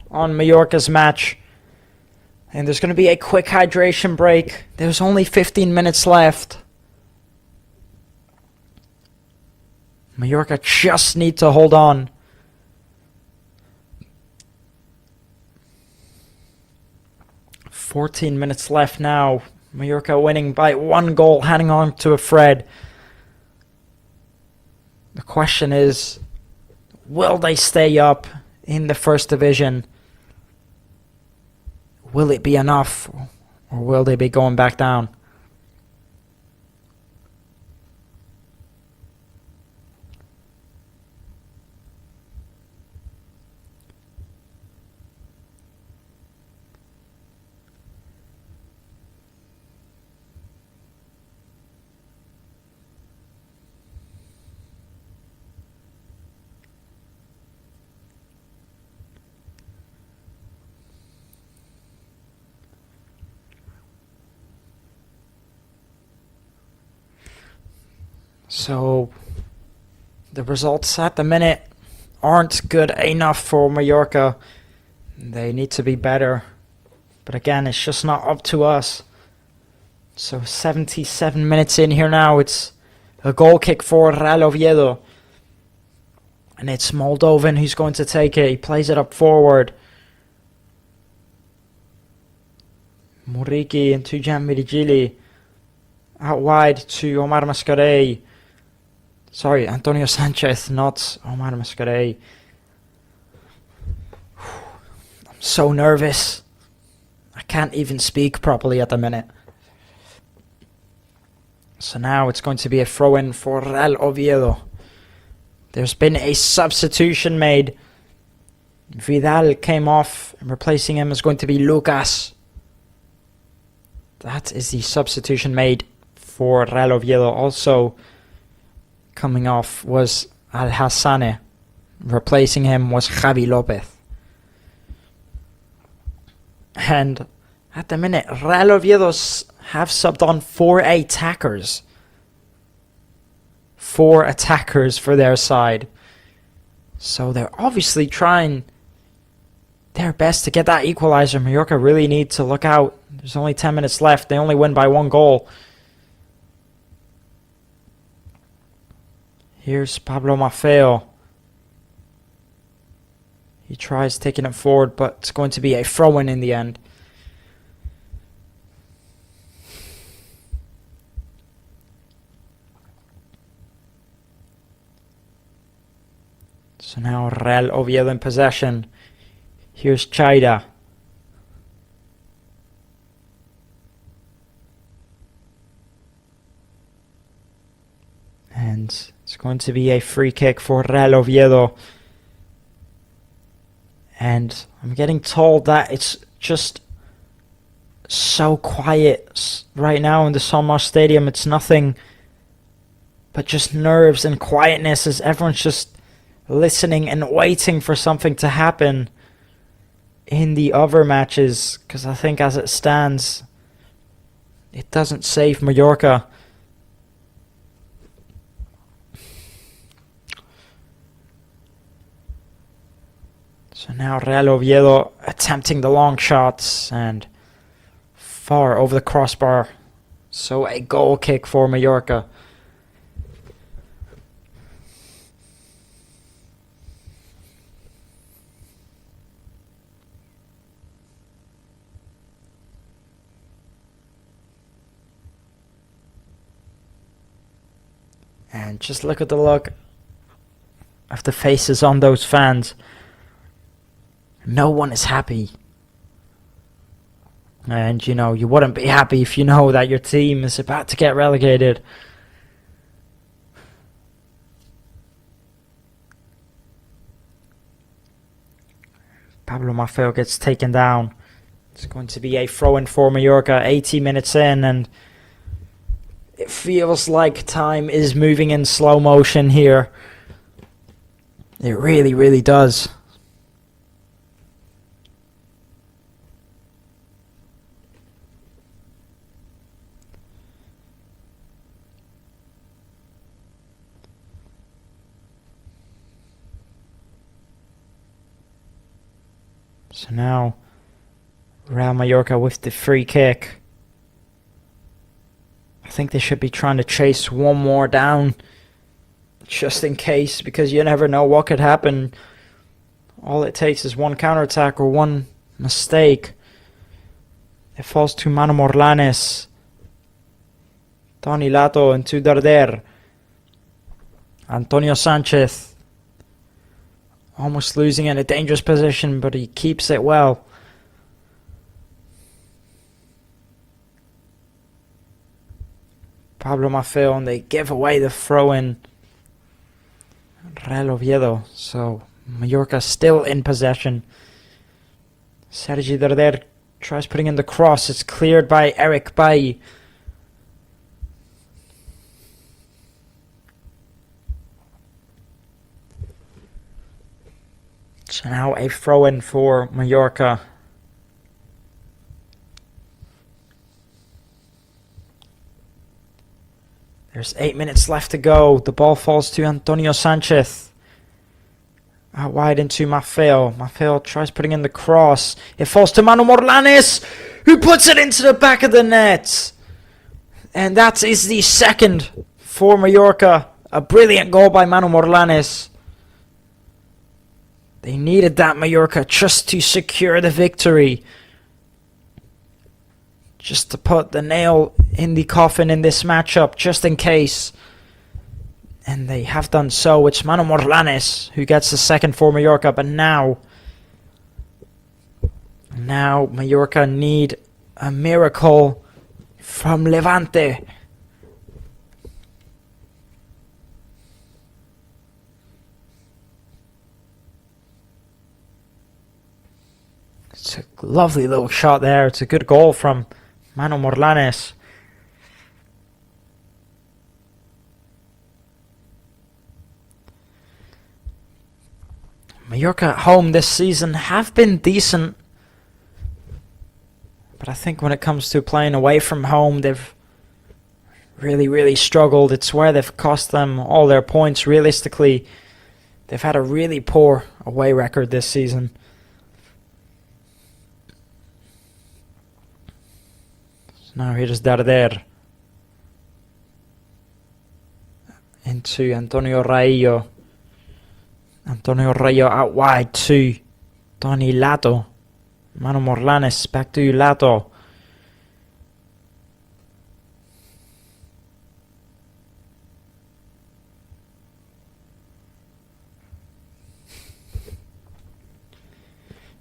on Mallorca's match. And there's going to be a quick hydration break. There's only 15 minutes left. Mallorca just need to hold on. "14 minutes left now. Mallorca winning by 1 goal, hanging on to a thread. The question is, will they stay up in the first division? Will it be enough, or will they be going back down? So, the results at the minute aren't good enough for Mallorca. They need to be better. But again, it's just not up to us. So 77 minutes in here now. It's a goal kick for Real Oviedo. And it's Moldovan who's going to take it. He plays it up forward. Muriqi and Tujan Mirigili. Out wide to Omar Mascarell. Sorry, Antonio Sanchez, not Omar Mascarell. I'm so nervous. I can't even speak properly at the minute. So now it's going to be a throw-in for Real Oviedo. There's been a substitution made. Vidal came off, and replacing him is going to be Lucas. That is the substitution made for Real Oviedo. Also coming off was Al Hassane. Replacing him was Javi Lopez. And at the minute, Real Oviedo have subbed on 4 attackers. 4 attackers for their side. So they're obviously trying their best to get that equalizer. Mallorca really need to look out. There's only 10 minutes left. They only win by 1 goal. Here's Pablo Maffeo. He tries taking it forward, but it's going to be a throw-in in the end. So now Real Oviedo in possession. Here's Chaida. And it's going to be a free kick for Real Oviedo. And I'm getting told that it's just so quiet right now in the Son Moix Stadium. It's nothing but just nerves and quietness as everyone's just listening and waiting for something to happen in the other matches. Because I think as it stands, it doesn't save Mallorca. So now Real Oviedo attempting the long shots and far over the crossbar. So a goal kick for Mallorca. And just look at the look of the faces on those fans. No one is happy. And, you know, you wouldn't be happy if you know that your team is about to get relegated. Pablo Maffeo gets taken down. It's going to be a throw-in for Mallorca, 80 minutes in, and it feels like time is moving in slow motion here. It really, really does. So now, Real Mallorca with the free kick. I think they should be trying to chase one more down, just in case, because you never know what could happen. All it takes is one counterattack or one mistake. It falls to Manu Morlanes, Tony Lato, and to Darder. Antonio Sanchez. Almost losing in a dangerous position, but he keeps it well. Pablo Maffeo, and they give away the throw-in. Real Oviedo. So Mallorca still in possession. Sergi Darder tries putting in the cross. It's cleared by Eric Bailly. So now a throw-in for Mallorca. There's 8 minutes left to go. The ball falls to Antonio Sanchez. Out wide into Maffeo. Maffeo tries putting in the cross. It falls to Manu Morlanes, who puts it into the back of the net. And that is the second for Mallorca. A brilliant goal by Manu Morlanes. They needed that, Mallorca, just to secure the victory. Just to put the nail in the coffin in this matchup, just in case. And they have done so. It's Manu Morlanes who gets the second for Mallorca. But now Mallorca need a miracle from Levante. It's a lovely little shot there. It's a good goal from Manu Morlanes. Mallorca at home this season have been decent, but I think when it comes to playing away from home, they've really struggled. It's where they've cost them all their points. Realistically, they've had a really poor away record this season. So now here's Darder into Antonio Raillo. Antonio Rayo out wide to Tony Lato. Manu Morlanes back to Lato.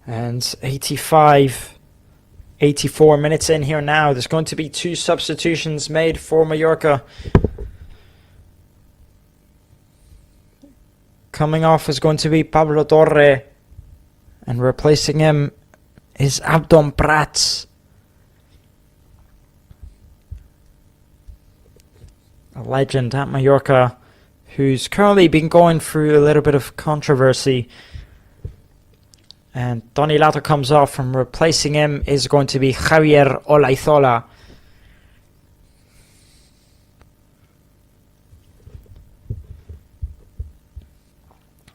And 84 minutes in here now. There's going to be 2 substitutions made for Mallorca. Coming off is going to be Pablo Torre, and replacing him is Abdon Prats. A legend at Mallorca who's currently been going through a little bit of controversy. And Tony Lato comes off, and replacing him is going to be Javier Olaizola.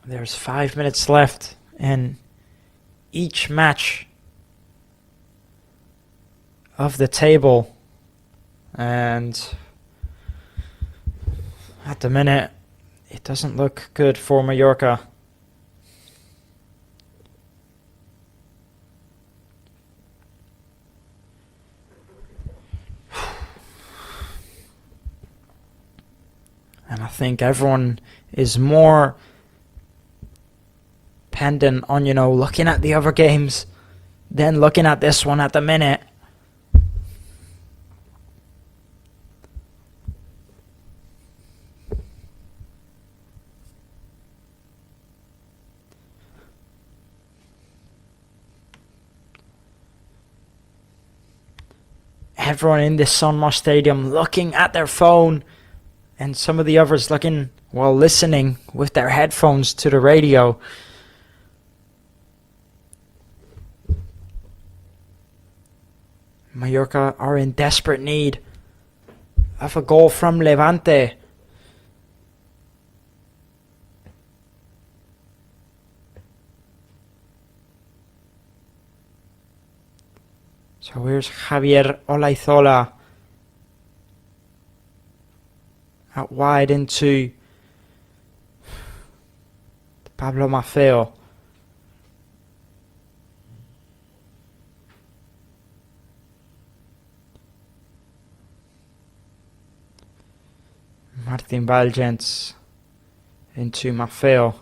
There's 5 minutes left in each match of the table. And at the minute, it doesn't look good for Mallorca. And I think everyone is more dependent on, looking at the other games than looking at this one at the minute. Everyone in this Son Moix stadium looking at their phone, and some of the others looking while listening with their headphones to the radio. Mallorca are in desperate need of a goal from Levante. So here's Javier Olaizola out wide into Pablo Maffeo. Martin Valgens into Maffeo.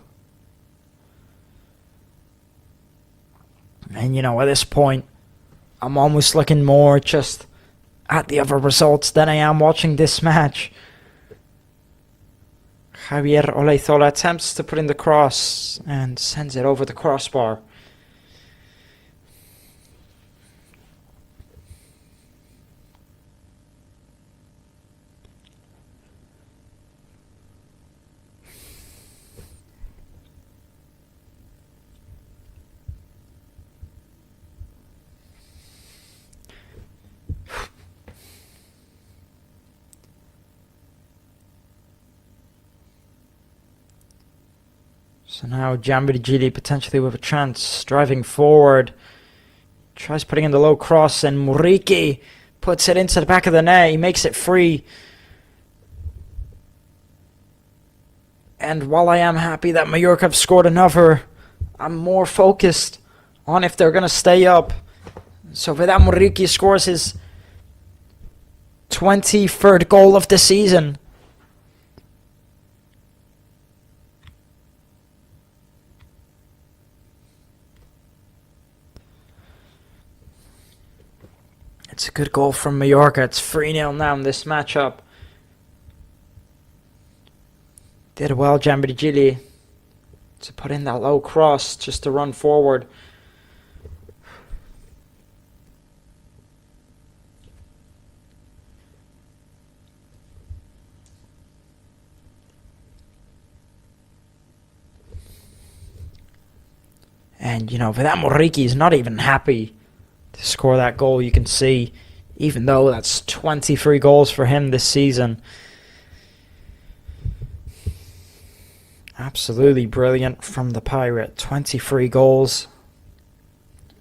And at this point, I'm almost looking more just at the other results than I am watching this match. Javier Olaizola attempts to put in the cross and sends it over the crossbar. So now Giambirigili potentially with a chance, driving forward. Tries putting in the low cross, and Muriqi puts it into the back of the net. He makes it free. And while I am happy that Mallorca have scored another, I'm more focused on if they're going to stay up. So Vedat Muriqi scores his 23rd goal of the season. It's a good goal from Mallorca. It's 3-0 now in this matchup. Did well, Giambirigili, to put in that low cross just to run forward. And, Vedat Muriqi is not even happy to score that goal, you can see, even though that's 23 goals for him this season. Absolutely brilliant from the Pirate. 23 goals.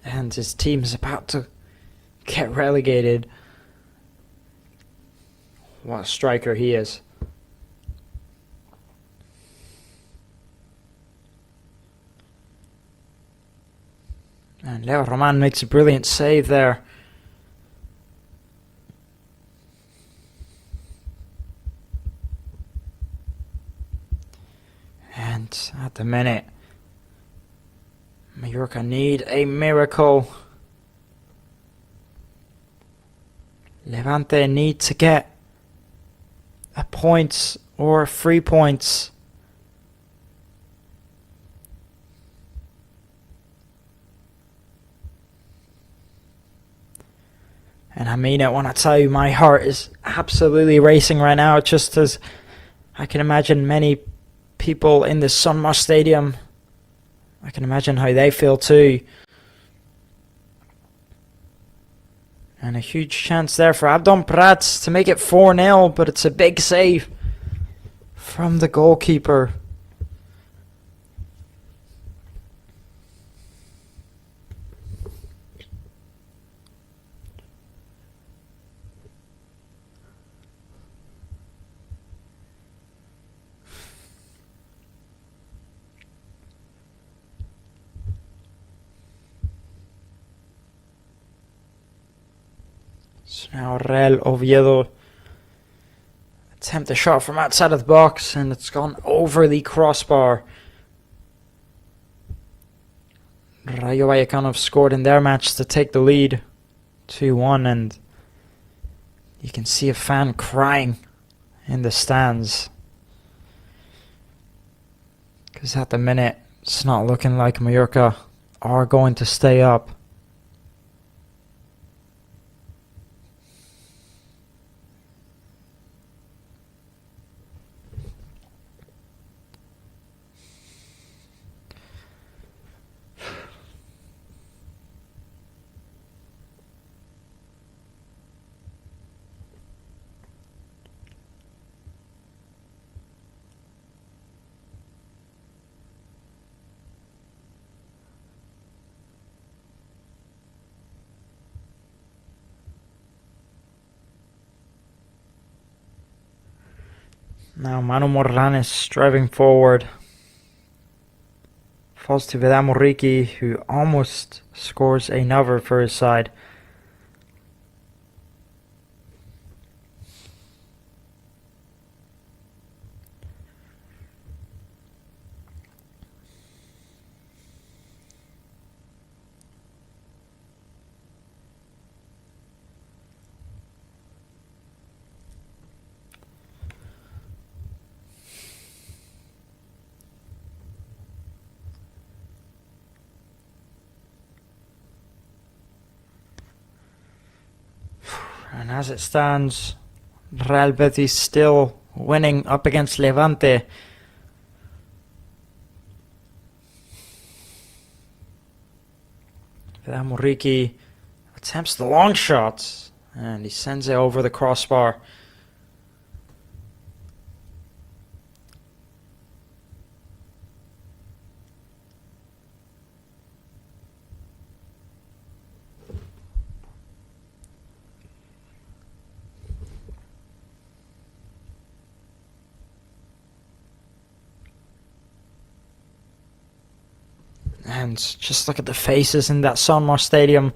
And his team is about to get relegated. What a striker he is. And Leo Roman makes a brilliant save there. And at the minute, Mallorca need a miracle. Levante need to get a point or 3 points. And I mean it when I tell you my heart is absolutely racing right now, just as I can imagine many people in the Son Moix stadium. I can imagine how they feel too. And a huge chance there for Abdon Prats to make it 4-0, but it's a big save from the goalkeeper. So now Real Oviedo attempt a shot from outside of the box, and it's gone over the crossbar. Rayo Vallecano have scored in their match to take the lead 2-1, and you can see a fan crying in the stands. Because at the minute, it's not looking like Mallorca are going to stay up. Now Manu Morlanes driving forward. Falls to Vedat Muriqi, who almost scores another for his side. And as it stands, Real Betis still winning up against Levante. Vedat Muriqi attempts the long shot, and he sends it over the crossbar. And just look at the faces in that Son Moix stadium.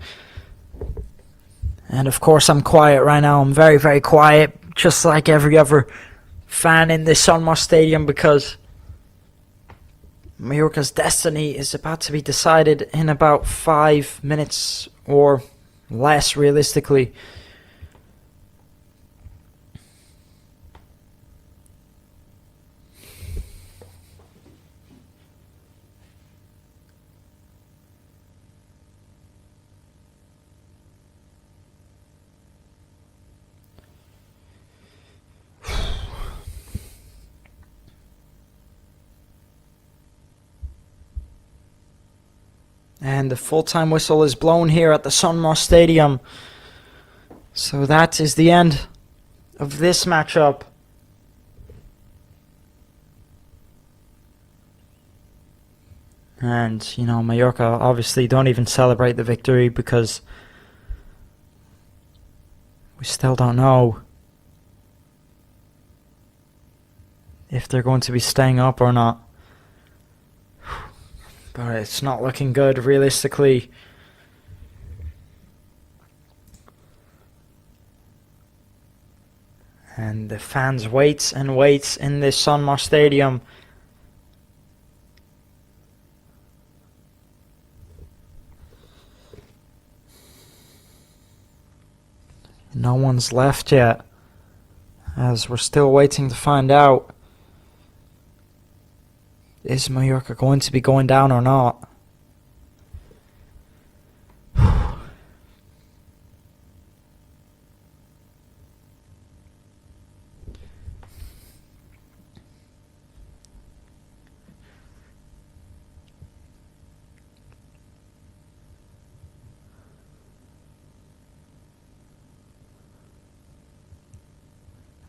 And of course I'm quiet right now. I'm very, very quiet, just like every other fan in this Son Moix stadium, because Mallorca's destiny is about to be decided in about 5 minutes or less, realistically. And the full-time whistle is blown here at the Son Moix Stadium. So that is the end of this matchup. And, you know, Mallorca obviously don't even celebrate the victory because we still don't know if they're going to be staying up or not. But it's not looking good, realistically. And the fans wait and wait in this Son Moix Stadium. No one's left yet, as we're still waiting to find out. Is Mallorca going to be going down or not?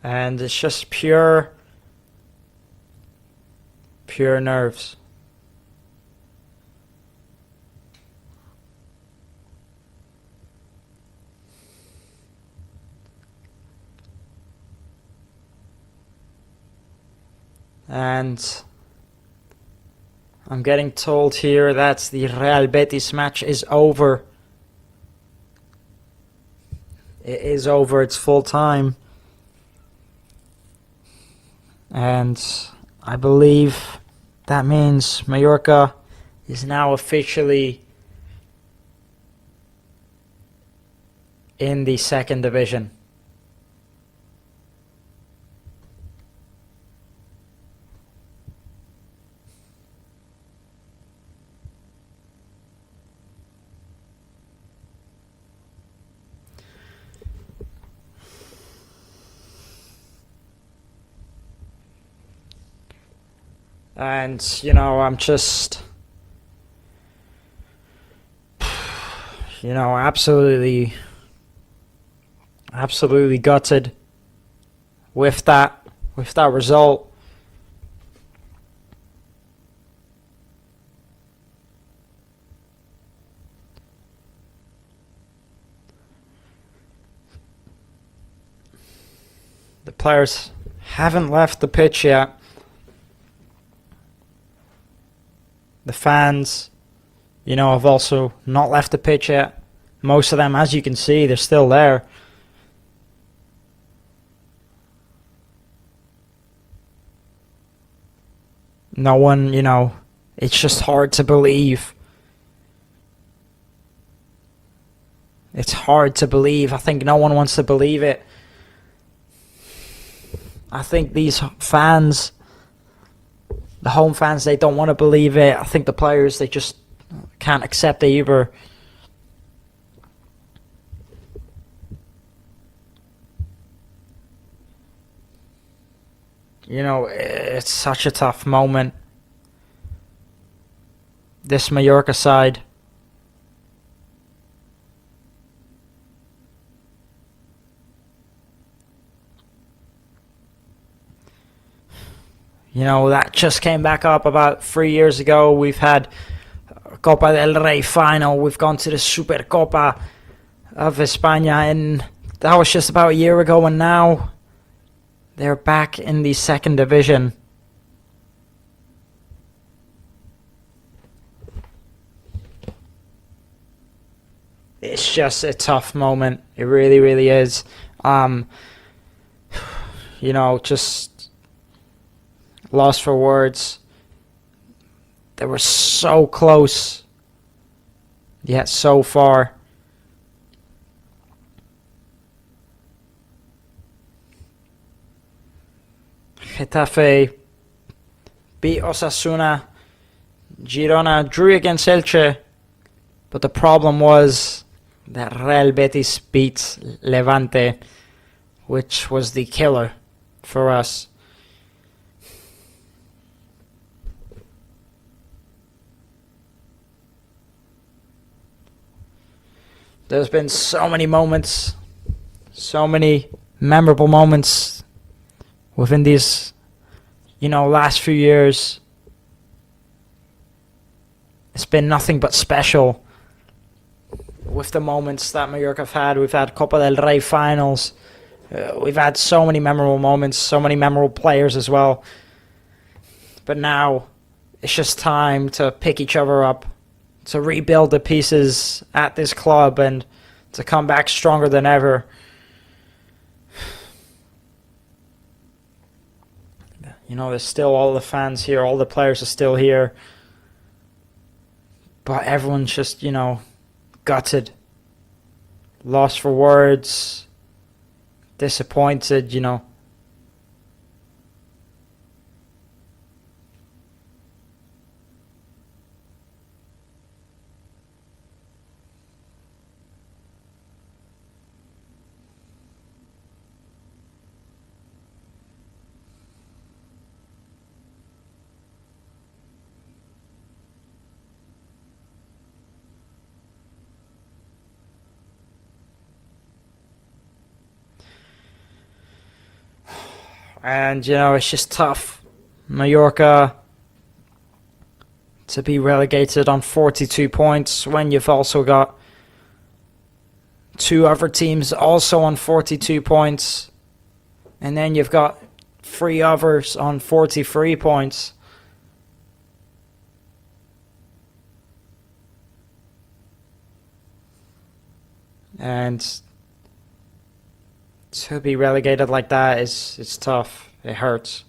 And it's just pure nerves. And I'm getting told here that the Real Betis match is over. It is over, it's full time. And I believe that means Mallorca is now officially in the second division. And, you know, I'm just, you know, absolutely gutted with that result. The players haven't left the pitch yet. The fans, you know, have also not left the pitch yet. Most of them, as you can see, they're still there. No one, you know, it's just hard to believe. It's hard to believe. I think no one wants to believe it. I think these fans, the home fans, they don't want to believe it. I think the players, they just can't accept it either. You know, it's such a tough moment. This Mallorca side. You know, that just came back up about 3 years ago. We've had Copa del Rey final. We've gone to the Supercopa of España, and that was just about a year ago, and now they're back in the second division. it's just a tough moment. It really, really is. Just lost for words. They were so close, yet so far. Getafe beat Osasuna. Girona drew against Elche, but the problem was that Real Betis beat Levante, which was the killer for us. There's been so many moments, so many memorable moments within these, last few years. It's been nothing but special with the moments that Mallorca have had. We've had Copa del Rey finals. We've had so many memorable moments, so many memorable players as well. But now it's just time to pick each other up, to rebuild the pieces at this club and to come back stronger than ever. There's still all the fans here, all the players are still here. But everyone's just, gutted. Lost for words. Disappointed, And, it's just tough. Mallorca to be relegated on 42 points when you've also got two other teams also on 42 points. And then you've got three others on 43 points. And to be relegated like that it's tough. It hurts,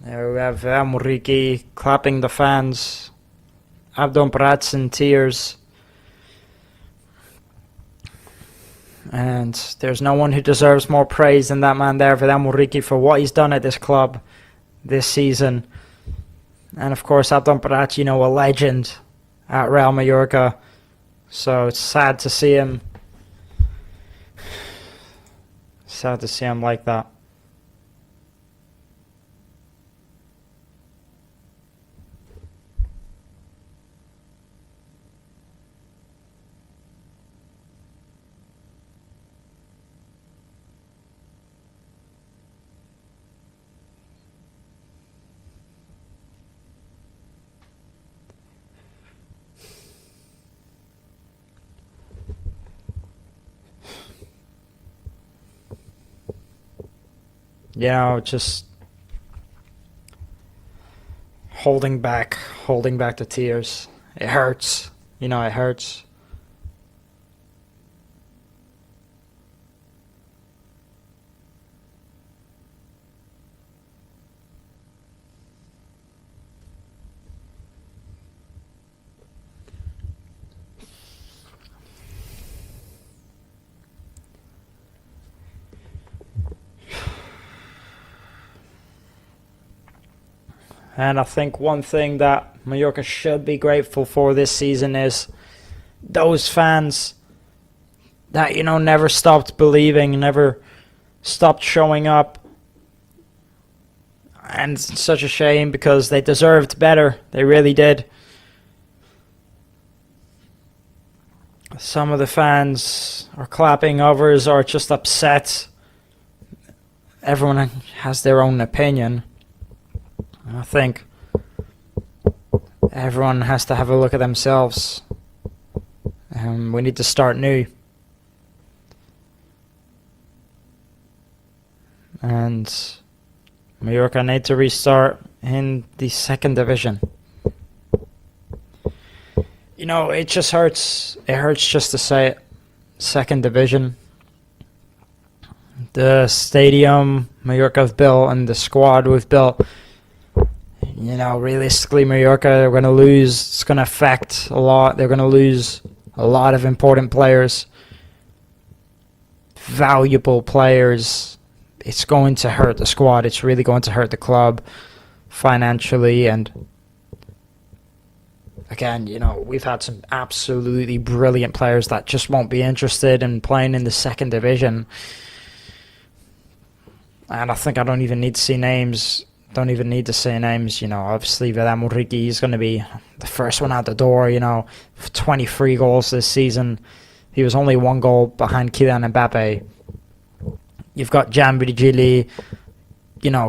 There we have Muriqi clapping the fans. Abdon Prats in tears. And there's no one who deserves more praise than that man there, Vedam Muriqi, for what he's done at this club this season. And of course, Abdon Prats, a legend at Real Mallorca. So it's sad to see him. Sad to see him like that. Just holding back the tears. It hurts. It hurts. And I think one thing that Mallorca should be grateful for this season is those fans that, never stopped believing, never stopped showing up. And it's such a shame because they deserved better. They really did. Some of the fans are clapping, others are just upset. Everyone has their own opinion. I think everyone has to have a look at themselves. We need to start new. And Mallorca need to restart in the second division. It just hurts. It hurts just to say it. Second division. The stadium Mallorca have built and the squad we've built. Realistically, Mallorca are going to lose. It's going to affect a lot. They're going to lose a lot of important players. Valuable players. It's going to hurt the squad. It's really going to hurt the club financially. And again, we've had some absolutely brilliant players that just won't be interested in playing in the second division. And I think I don't even need to say names. Obviously, Villam Urriki is going to be the first one out the door. 23 goals this season. He was only 1 goal behind Kylian Mbappe. You've got Jan Virgili,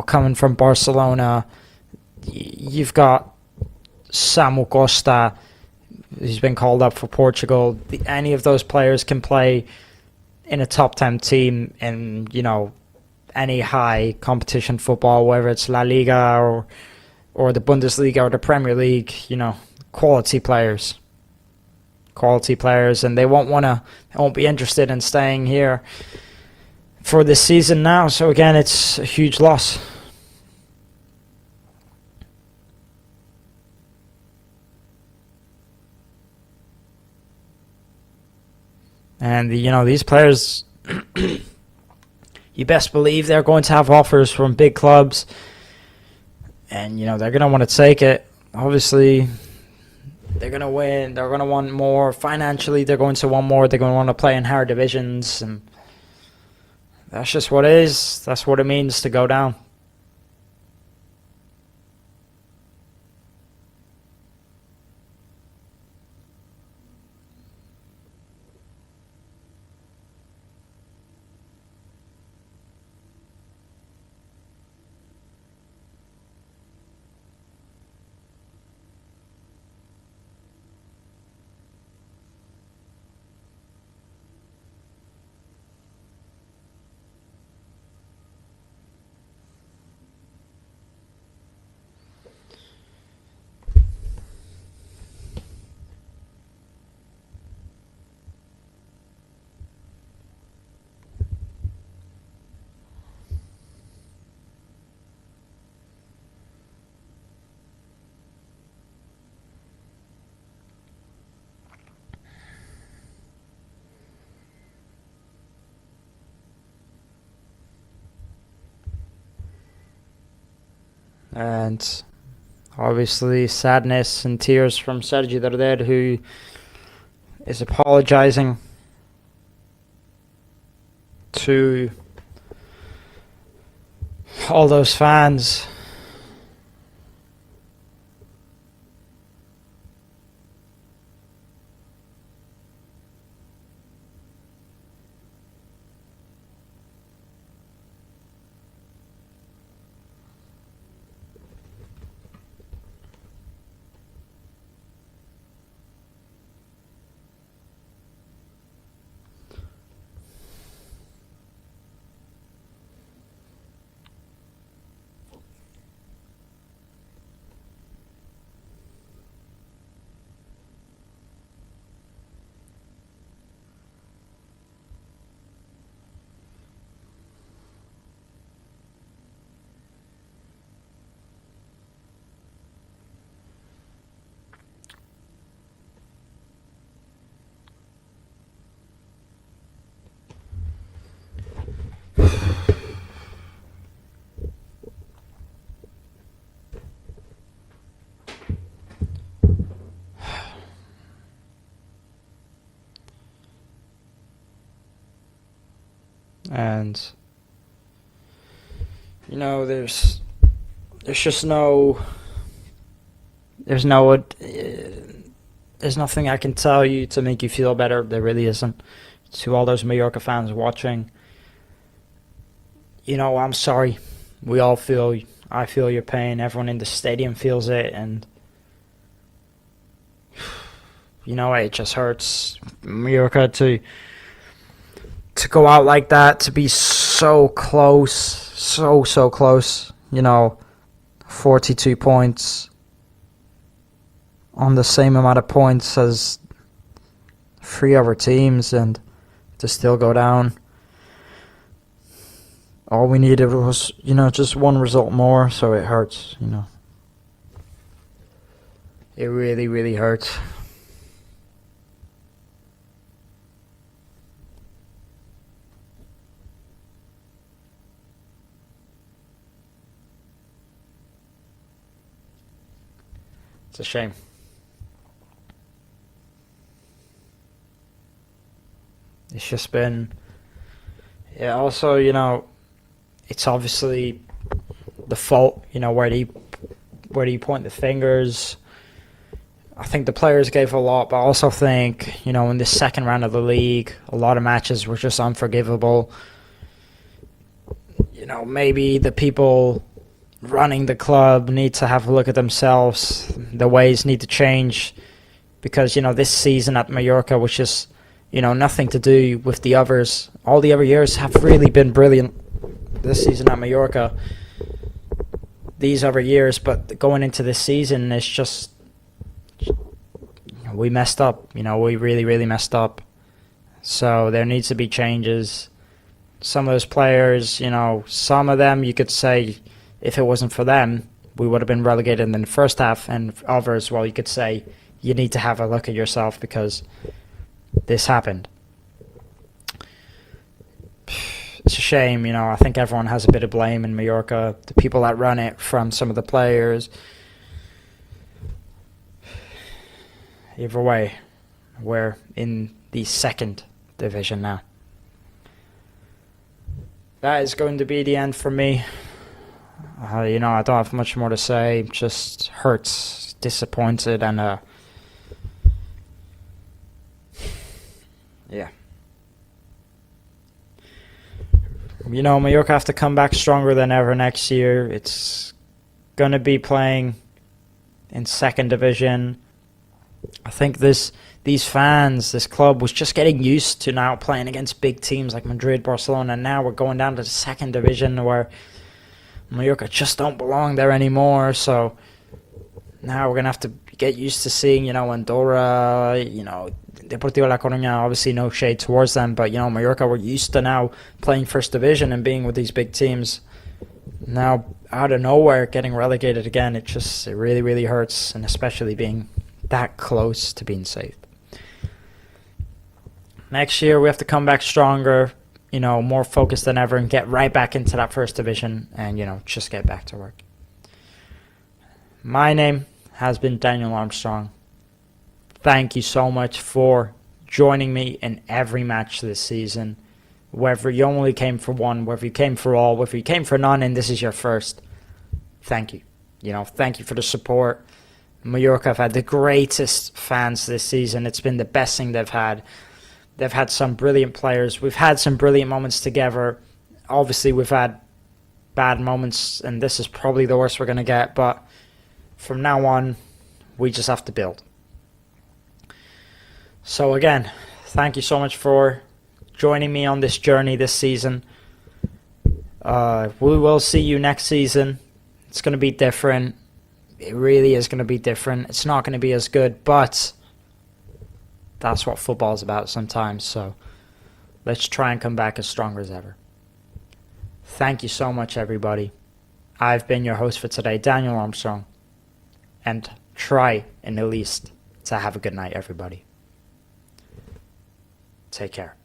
coming from Barcelona. You've got Samu Costa. He's been called up for Portugal. Any of those players can play in a top 10 team in, any high competition football, whether it's LaLiga or the Bundesliga or the Premier League. Quality players, and they won't be interested in staying here for this season now. So again, it's a huge loss. And these players, you best believe they're going to have offers from big clubs, and they're going to want to take it. Obviously, they're going to win. They're going to want more financially. They're going to want more. They're going to want to play in higher divisions, and that's just what it is. That's what it means to go down. And obviously sadness and tears from Sergi Darder, who is apologizing to all those fans. And there's just there's nothing I can tell you to make you feel better. There really isn't. To all those Mallorca fans watching, I'm sorry. I feel your pain. Everyone in the stadium feels it, and it just hurts Mallorca to go out like that, to be so close, so close. 42 points on the same amount of points as 3 other teams, and to still go down. All we needed was, just one result more, so it hurts, It really, really hurts. It's a shame. It's just been... Yeah, also, it's obviously the fault, where do you point the fingers? I think the players gave a lot, but I also think, in the second round of the league, a lot of matches were just unforgivable. Maybe the people running the club need to have a look at themselves. The ways need to change, because, this season at Mallorca was just, nothing to do with the others. All the other years have really been brilliant. This season at Mallorca, these other years, but going into this season, it's just, we messed up. We really, really messed up. So there needs to be changes. Some of those players, some of them you could say, if it wasn't for them, we would have been relegated in the first half, and others, well, you could say you need to have a look at yourself because this happened. It's a shame, I think everyone has a bit of blame in Mallorca. The people that run it, from some of the players. Either way, we're in the second division now. That is going to be the end for me. I don't have much more to say. Just hurts, disappointed, and yeah. Mallorca have to come back stronger than ever next year. It's going to be playing in second division. I think these fans, this club was just getting used to now playing against big teams like Madrid, Barcelona, and now we're going down to the second division where Mallorca just don't belong there anymore. So now we're going to have to get used to seeing, Andorra, Deportivo La Coruña, obviously no shade towards them, but, Mallorca, we're used to now playing first division and being with these big teams. Now, out of nowhere, getting relegated again, it really, really hurts, and especially being that close to being saved. Next year, we have to come back stronger, more focused than ever, and get right back into that first division and, just get back to work. My name has been Daniel Armstrong. Thank you so much for joining me in every match this season. Whether you only came for one, whether you came for all, whether you came for none, and this is your first, thank you. Thank you for the support. Mallorca have had the greatest fans this season. It's been the best thing they've had. They've had some brilliant players. We've had some brilliant moments together. Obviously, we've had bad moments, and this is probably the worst we're going to get. But from now on, we just have to build. So again, thank you so much for joining me on this journey this season. We will see you next season. It's going to be different. It really is going to be different. It's not going to be as good, but that's what football is about sometimes. So let's try and come back as strong as ever. Thank you so much, everybody. I've been your host for today, Daniel Armstrong. And try, in the least, to have a good night, everybody. Take care.